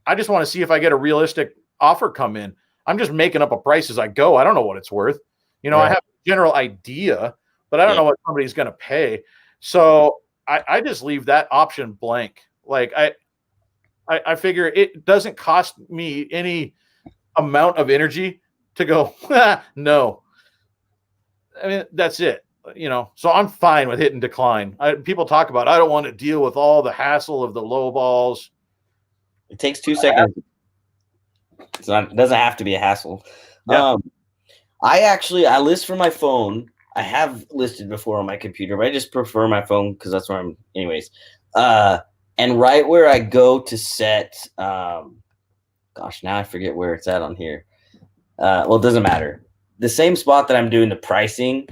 I just want to see if I get a realistic offer come in. I'm just making up a price as I go. I don't know what it's worth. Right. I have a general idea, but I don't know what somebody's going to pay. So I just leave that option blank. Like I figure it doesn't cost me any amount of energy to go, no. I mean, that's it. So I'm fine with hitting decline. People talk about, I don't want to deal with all the hassle of the low balls. It takes 2 seconds. It doesn't have to be a hassle. Yeah. I list from my phone. I have listed before on my computer, but I just prefer my phone because that's where I'm anyways. And right where I go to set, now I forget where it's at on here. Well, it doesn't matter. The same spot that I'm doing the pricing,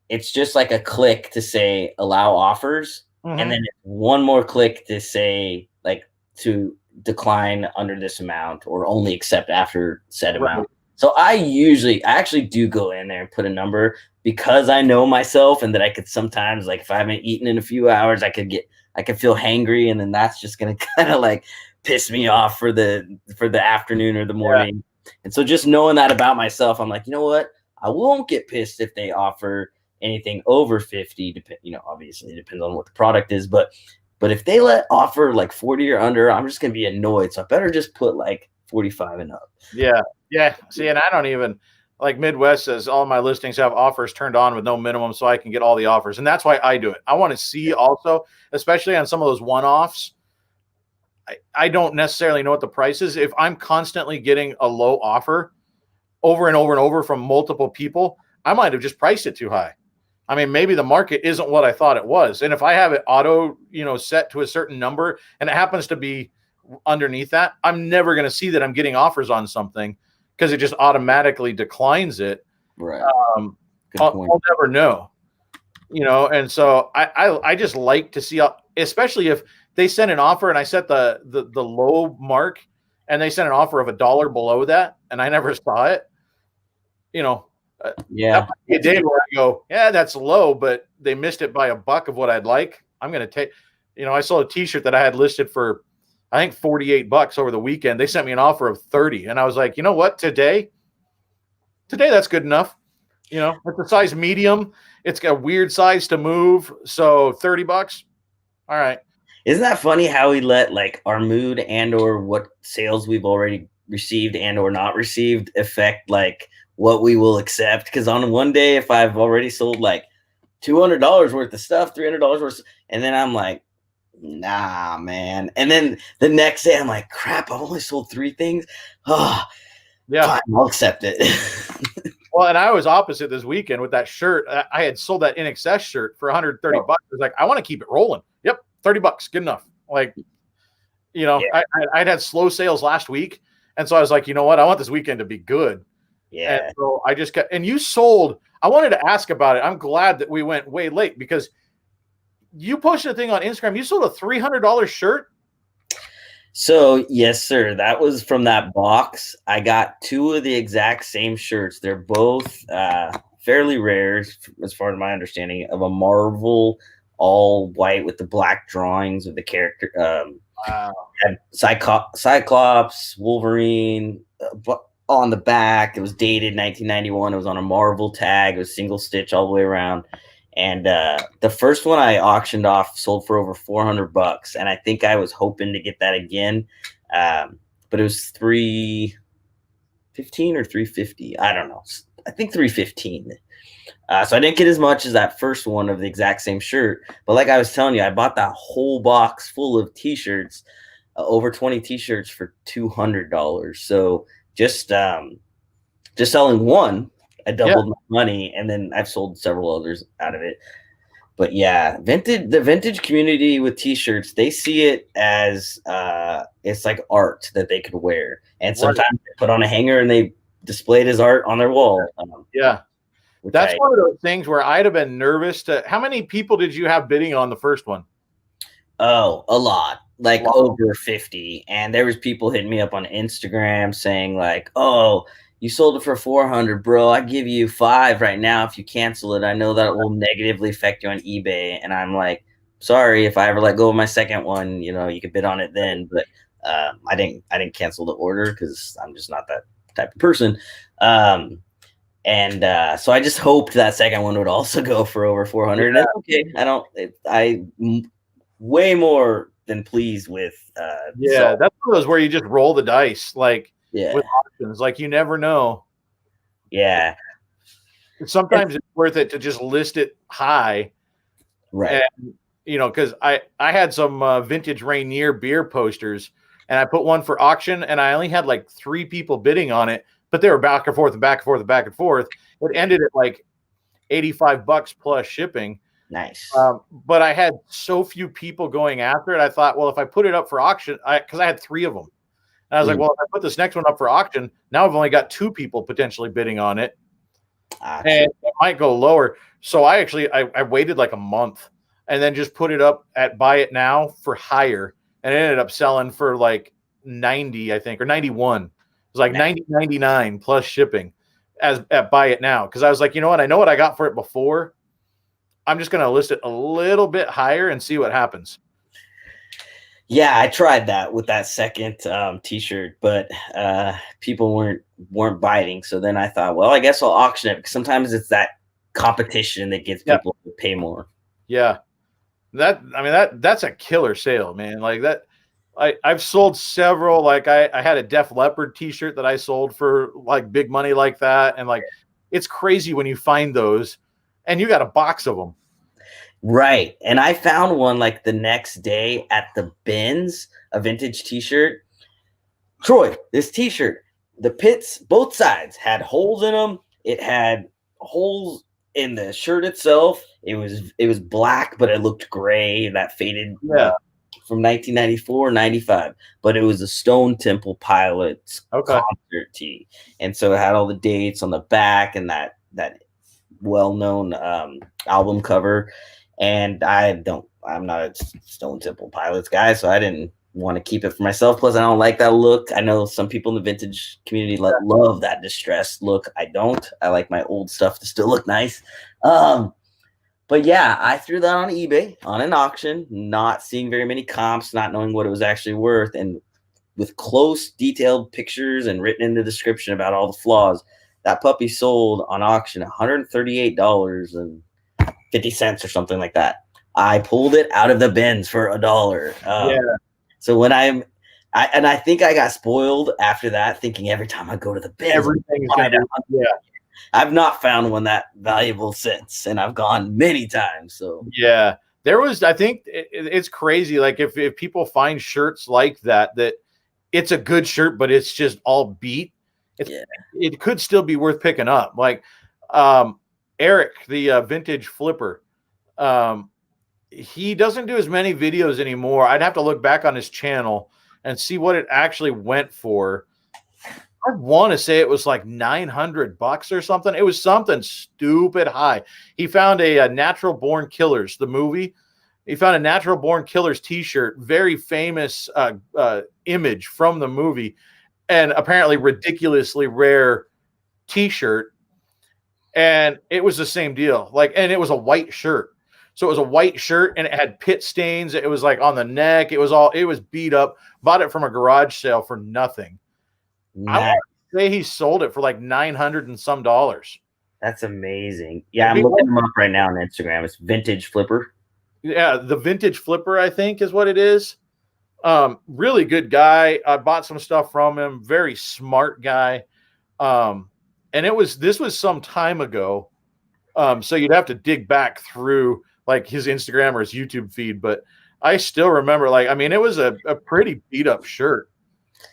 it's just like a click to say allow offers. Mm-hmm. And then one more click to say like to decline under this amount or only accept after said amount. Right. So I actually do go in there and put a number because I know myself and that I could sometimes, like if I haven't eaten in a few hours, I could feel hangry, and then that's just going to kind of like piss me off for the afternoon or the morning. Yeah. And so just knowing that about myself, I'm like, you know what? I won't get pissed if they offer anything over 50, obviously it depends on what the product is, but if they offer like 40 or under, I'm just going to be annoyed. So I better just put like 45 and up. Yeah. Yeah. See, and I don't even like Midwest says all my listings have offers turned on with no minimum so I can get all the offers. And that's why I do it. I want to see also, especially on some of those one-offs, I don't necessarily know what the price is. If I'm constantly getting a low offer over and over and over from multiple people, I might have just priced it too high. I mean, maybe the market isn't what I thought it was. And if I have it auto, set to a certain number and it happens to be underneath that, I'm never going to see that I'm getting offers on something because it just automatically declines it. Right. I'll never know, and so I just like to see, especially if they send an offer and I set the low mark and they sent an offer of $1 below that and I never saw it, yeah, a day where I go, yeah, that's low, but they missed it by $1 of what I'd like. I'm going to take, I saw a t-shirt that I had listed for, I think $48 over the weekend. They sent me an offer of 30. And I was like, you know what? Today, that's good enough. It's a size medium. It's got a weird size to move. So $30. All right. Isn't that funny how we let like our mood and or what sales we've already received and or not received affect like what we will accept? Because on one day, if I've already sold like $200 worth of stuff, $300 worth, and then I'm like, nah, man. And then the next day, I'm like, crap, I've only sold 3 things. Oh, yeah, fine, I'll accept it. Well, and I was opposite this weekend with that shirt. I had sold that In Excess shirt for $130. I was like, I want to keep it rolling. Yep, $30, good enough. Like, yeah. I'd had slow sales last week, and so I was like, you know what? I want this weekend to be good. Yeah. And so I just and you sold. I wanted to ask about it. I'm glad that we went way late because you posted a thing on Instagram. You sold a $300 shirt. So yes, sir. That was from that box. I got 2 of the exact same shirts. They're both fairly rare, as far as my understanding, of a Marvel all white with the black drawings of the character. Wow. Had Cyclops, Wolverine on the back. It was dated 1991. It was on a Marvel tag. It was single stitch all the way around. And the first one I auctioned off sold for over $400, and I think I was hoping to get that again, but it was $315 or $350. I don't know. I think $315. So I didn't get as much as that first one of the exact same shirt. But like I was telling you, I bought that whole box full of T-shirts, over 20 T-shirts for $200. So just selling one, I doubled my money, and then I've sold several others out of it. But yeah, the vintage community with T-shirts, they see it as it's like art that they could wear, and sometimes they put on a hanger and they display it as art on their wall. That's one of those things where I'd have been nervous to. How many people did you have bidding on the first one? Oh, a lot. Like over 50. And there was people hitting me up on Instagram saying like, "Oh, you sold it for 400, bro. I give you 5 right now if you cancel it. I know that will negatively affect you on eBay." And I'm like, "Sorry, if I ever let go of my second one, you know, you could bid on it then." But I didn't cancel the order because I'm just not that type of person. And so I just hoped that second one would also go for over 400. Yeah. Okay, I'm way more than pleased with. That's one of those where you just roll the dice, like with options. Like you never know. Yeah. Sometimes it's worth it to just list it high, right? And because I had some vintage Rainier beer posters, and I put one for auction, and I only had like 3 people bidding on it. But they were back and forth and back and forth and back and forth. It ended at like $85 plus shipping. Nice. But I had so few people going after it. I thought, well, if I put it up for auction, because I had 3 of them. And I was like, well, if I put this next one up for auction, now I've only got 2 people potentially bidding on it. And it might go lower. So I waited like a month and then just put it up at buy it now for higher. And it ended up selling for like 90, I think, or 91. It was like $90.99 plus shipping at buy it now. Because I was like, you know what? I know what I got for it before. I'm just going to list it a little bit higher and see what happens. Yeah, I tried that with that second T-shirt, but people weren't biting. So then I thought, well, I guess I'll auction it, because sometimes it's that competition that gets people to pay more. Yeah, that's a killer sale, man. Like that. I've sold several. Like I had a Def Leppard T-shirt that I sold for like big money like that, and like it's crazy when you find those, and you got a box of them. Right, and I found one like the next day at the bins, a vintage T-shirt. Troy, this T-shirt, the pits, both sides had holes in them. It had holes in the shirt itself. It was black, but it looked gray. That faded. From 1994, 95, but it was a Stone Temple Pilots concert tee, and so it had all the dates on the back and that well-known album cover. And I'm not a Stone Temple Pilots guy, so I didn't want to keep it for myself. Plus, I don't like that look. I know some people in the vintage community love that distressed look. I don't. I like my old stuff to still look nice. But yeah, I threw that on eBay on an auction, not seeing very many comps, not knowing what it was actually worth. And with close, detailed pictures and written in the description about all the flaws, that puppy sold on auction $138.50 or something like that. I pulled it out of the bins for $1. So when I think I got spoiled after that, thinking every time I go to the bins, everything's going to be, I've not found one that valuable since, and I've gone many times. So there was, I think it's crazy. Like if people find shirts like that it's a good shirt, but it's just all beat. It could still be worth picking up. Like Eric, the vintage flipper, he doesn't do as many videos anymore. I'd have to look back on his channel and see what it actually went for. I want to say it was like $900 or something. It was something stupid high. He found a Natural Born Killers, the movie. He found a Natural Born Killers T-shirt, very famous image from the movie, and apparently ridiculously rare T-shirt. and it was the same deal. Like, and it was a white shirt. So it was a white shirt and it had pit stains. It was like on the neck. It was beat up. Bought it from a garage sale for nothing. Nice. I want to say he sold it for like $900 and some dollars. That's amazing. Yeah, I'm looking him up right now on Instagram. It's Vintage Flipper. Yeah, the Vintage Flipper, I think, is what it is. Really good guy. I bought some stuff from him. Very smart guy. And this was some time ago. So you'd have to dig back through like his Instagram or his YouTube feed, but I still remember, like, I mean, it was a pretty beat up shirt,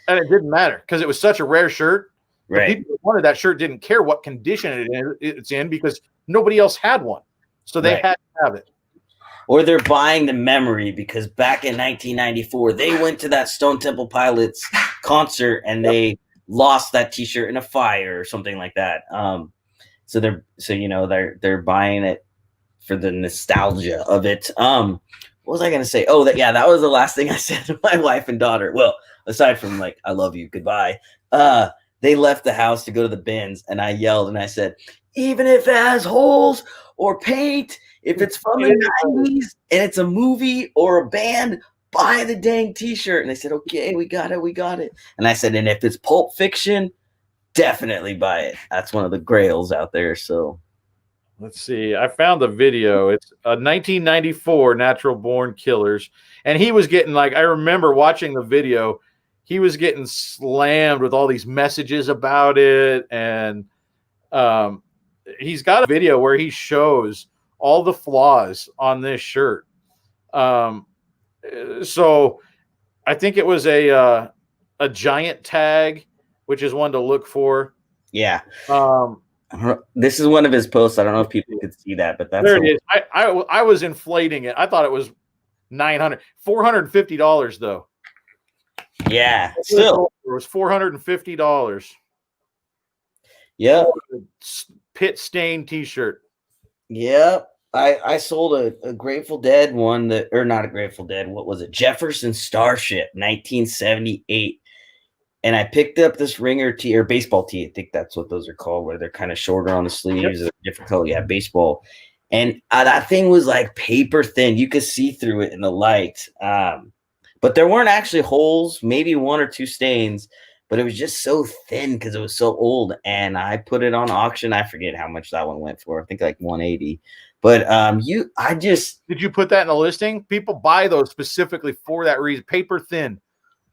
and it didn't matter because it was such a rare shirt. Right. The people who wanted that shirt didn't care what condition it's in because nobody else had one. So they had to have it. Or they're buying the memory because back in 1994, they went to that Stone Temple Pilots concert and they lost that T-shirt in a fire or something like that. So they're buying it for the nostalgia of it. What was I gonna say? Oh, that was the last thing I said to my wife and daughter. Well, aside from like, I love you, goodbye. They left the house to go to the bins, and I yelled and I said, even if it has holes or paint, if it's from the 90s and it's a movie or a band, buy the dang T-shirt. And they said, okay, we got it. And I said, and if it's Pulp Fiction, definitely buy it. That's one of the grails out there. So let's see. I found the video. It's a 1994 Natural Born Killers. And he was getting, like, I remember watching the video. He was getting slammed with all these messages about it. And he's got a video where he shows all the flaws on this shirt. So I think it was a giant tag, which is one to look for. Yeah. This is one of his posts. I don't know if people could see that, but that's there it is. I was inflating it. I thought it was $450 though. Yeah, still it was $450. Yeah, pit stain T-shirt. Yeah, I sold a Grateful Dead one or not a Grateful Dead. What was it? Jefferson Starship, 1978. And I picked up this ringer tee or baseball tee. I think that's what those are called, where they're kind of shorter on the sleeves, different color. Yeah, baseball. And that thing was like paper thin. You could see through it in the light. But there weren't actually holes, maybe one or two stains, but it was just so thin because it was so old. And I put it on auction. I forget how much that one went for. I think like 180. But did you put that in the listing? People buy those specifically for that reason. Paper thin.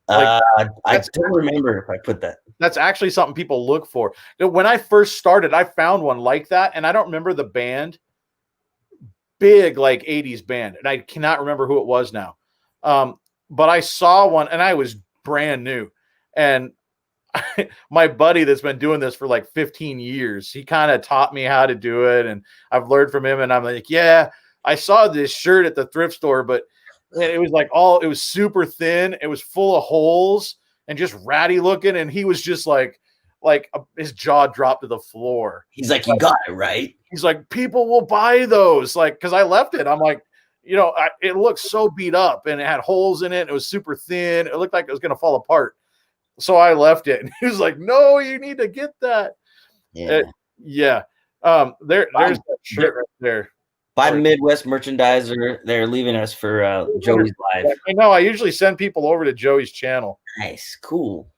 Like, I don't remember if I put that. That's actually something people look for. When I first started, I found one like that, and I don't remember the band. Big, like 80s band, and I cannot remember who it was now. But I saw one, and I was brand new. And my buddy that's been doing this for like 15 years, he kind of taught me how to do it, and I've learned from him. And I'm like, yeah, I saw this shirt at the thrift store, but it was like it was super thin. It was full of holes and just ratty looking. And he was just like his jaw dropped to the floor. He's like, you got it right. He's like, people will buy those. Like, cause I left it. I'm like, it looked so beat up and it had holes in it. It was super thin. It looked like it was going to fall apart. So I left it. And he was like, no, you need to get that. Yeah. Yeah. There's that shirt right there. By Midwest Merchandiser, they're leaving us for Joey's live. I know. I usually send people over to Joey's channel. Nice, cool.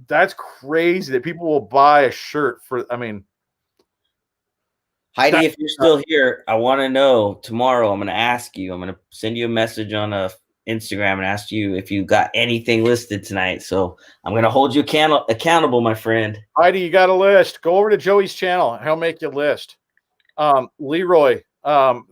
That's crazy that people will buy a shirt for. I mean, Heidi, if you're still here, I want to know tomorrow. I'm going to ask you. I'm going to send you a message on Instagram and ask you if you got anything listed tonight. So I'm going to hold you accountable, my friend. Heidi, you got a list. Go over to Joey's channel. He'll make you a list. Leroy,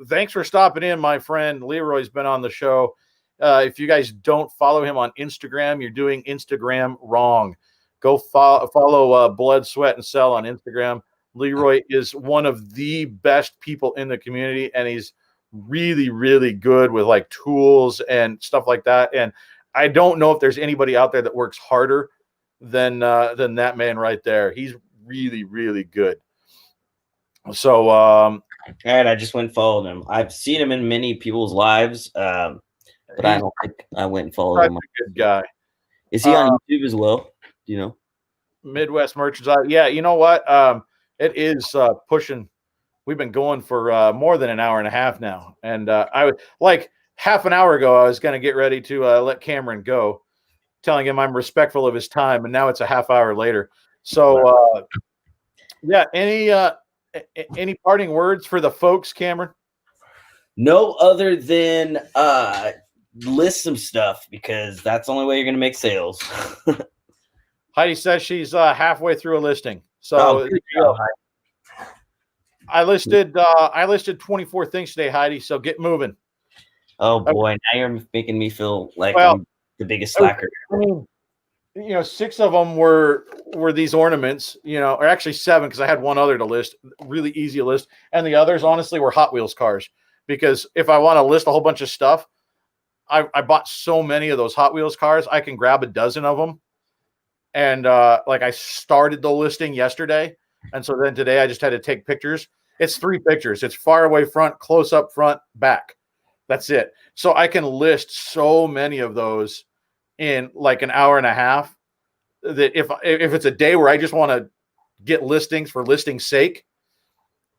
thanks for stopping in, my friend. Leroy's been on the show. If you guys don't follow him on Instagram, you're doing Instagram wrong. Go follow Blood, Sweat, and Sell on Instagram. Leroy is one of the best people in the community, and he's really, really good with like tools and stuff like that. And I don't know if there's anybody out there that works harder than that man right there. He's really, really good. So, all right, I just went and followed him. I've seen him in many people's lives, but I don't think I went and followed him. A good guy. Is he on YouTube as well? Do you know? Midwest Merchandise. Yeah, you know what? It is pushing. We've been going for more than an hour and a half now. And I would like half an hour ago, I was going to get ready to let Kameron go, telling him I'm respectful of his time. And now it's a half hour later. So yeah, any parting words for the folks, Kameron? No, other than list some stuff, because that's the only way you're going to make sales. Heidi says she's halfway through a listing. So I listed 24 things today, Heidi. So get moving. Oh boy, now you're making me feel like I'm the biggest slacker. I mean, 6 of them were these ornaments, or actually 7, because I had one other to list, really easy to list, and the others honestly were Hot Wheels cars. Because if I want to list a whole bunch of stuff, I bought so many of those Hot Wheels cars, I can grab a dozen of them. And like I started the listing yesterday, and so then today I just had to take pictures. It's 3 pictures. It's far away front, close up front, back. That's it. So I can list so many of those in like an hour and a half that if it's a day where I just want to get listings for listing's sake,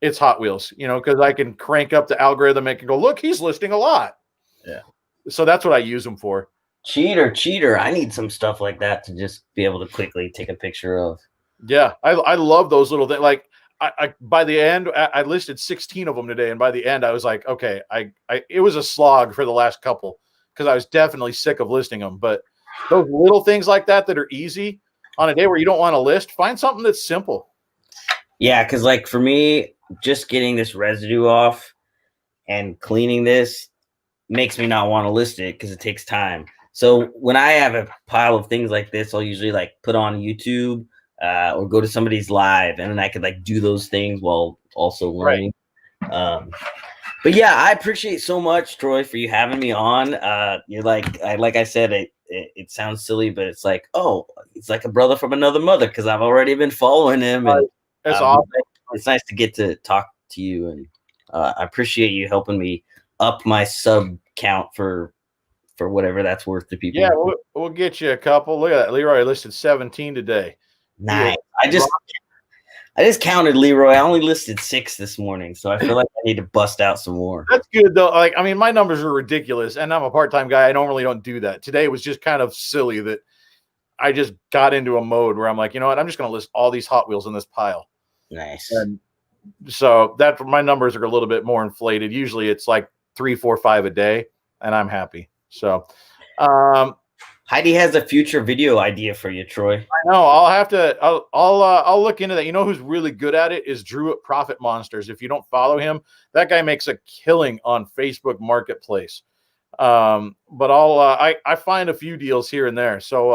it's Hot Wheels, because I can crank up the algorithm and can go, look, he's listing a lot. Yeah. So that's what I use them for. Cheater. I need some stuff like that to just be able to quickly take a picture of. Yeah. I love those little things. Like I by the end, I listed 16 of them today. And by the end, I was like, okay, it was a slog for the last couple because I was definitely sick of listing them. But those little things like that are easy on a day where you don't want to list, find something that's simple. Yeah. Cause like for me, just getting this residue off and cleaning this makes me not want to list it because it takes time. So when I have a pile of things like this, I'll usually like put on YouTube or go to somebody's live, and then I could like do those things while also learning. Right. But yeah, I appreciate so much, Troy, for you having me on. You're like I said, it sounds silly, but it's like, oh, it's like a brother from another mother because I've already been following him, and that's awesome. It's nice to get to talk to you, and I appreciate you helping me up my sub count for whatever that's worth to people. Yeah, we'll get you a couple. Look at that. Leroy listed 17 today. Nice. I just counted, Leroy. I only listed 6 this morning, so I feel like I need to bust out some more. That's good though. Like, I mean, my numbers are ridiculous, and I'm a part-time guy. I normally don't do that. Today was just kind of silly that I just got into a mode where I'm like, you know what? I'm just going to list all these Hot Wheels in this pile. Nice. And so that my numbers are a little bit more inflated. Usually it's like 3, 4, 5 a day, and I'm happy. So, Heidi has a future video idea for you, Troy. I know. I'll look into that. You know who's really good at it is Drew at Profit Monsters. If you don't follow him, that guy makes a killing on Facebook Marketplace. But I find a few deals here and there. So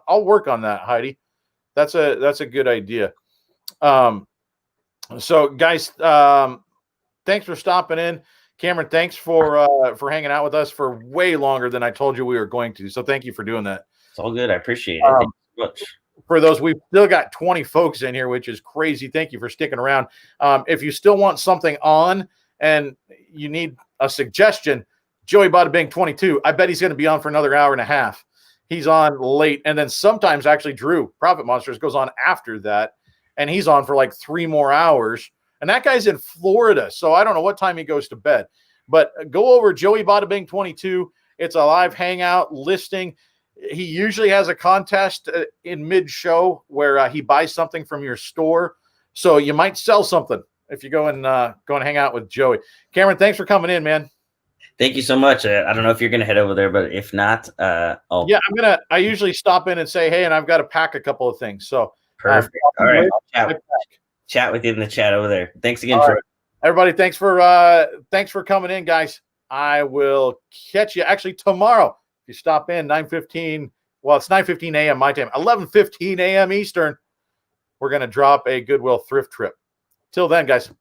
I'll work on that, Heidi. That's a good idea. So guys, thanks for stopping in. Kameron, thanks for hanging out with us for way longer than I told you we were going to. So thank you for doing that. It's all good. I appreciate it. Thank you so much. For those, we've still got 20 folks in here, which is crazy. Thank you for sticking around. If you still want something on and you need a suggestion, Joey Bada Bing 22, I bet he's going to be on for another hour and a half. He's on late. And then sometimes actually Drew, Profit Monsters, goes on after that. And he's on for like 3 more hours. And that guy's in Florida, so I don't know what time he goes to bed. But go over Joey Bada Bing 22. It's a live hangout listing. He usually has a contest in mid-show where he buys something from your store. So you might sell something if you go and hang out with Joey. Kameron, thanks for coming in, man. Thank you so much. I don't know if you're going to head over there, but if not, I'll... Yeah, I usually stop in and say, hey, and I've got to pack a couple of things. So perfect. All right. I'll chat with you in the chat over there. Thanks again, Troy. Right. Everybody, thanks for coming in, guys. I will catch you actually tomorrow. If you stop in 9:15, well, it's 9:15 a.m. my time, 11:15 a.m. Eastern. We're going to drop a Goodwill thrift trip. Till then, guys.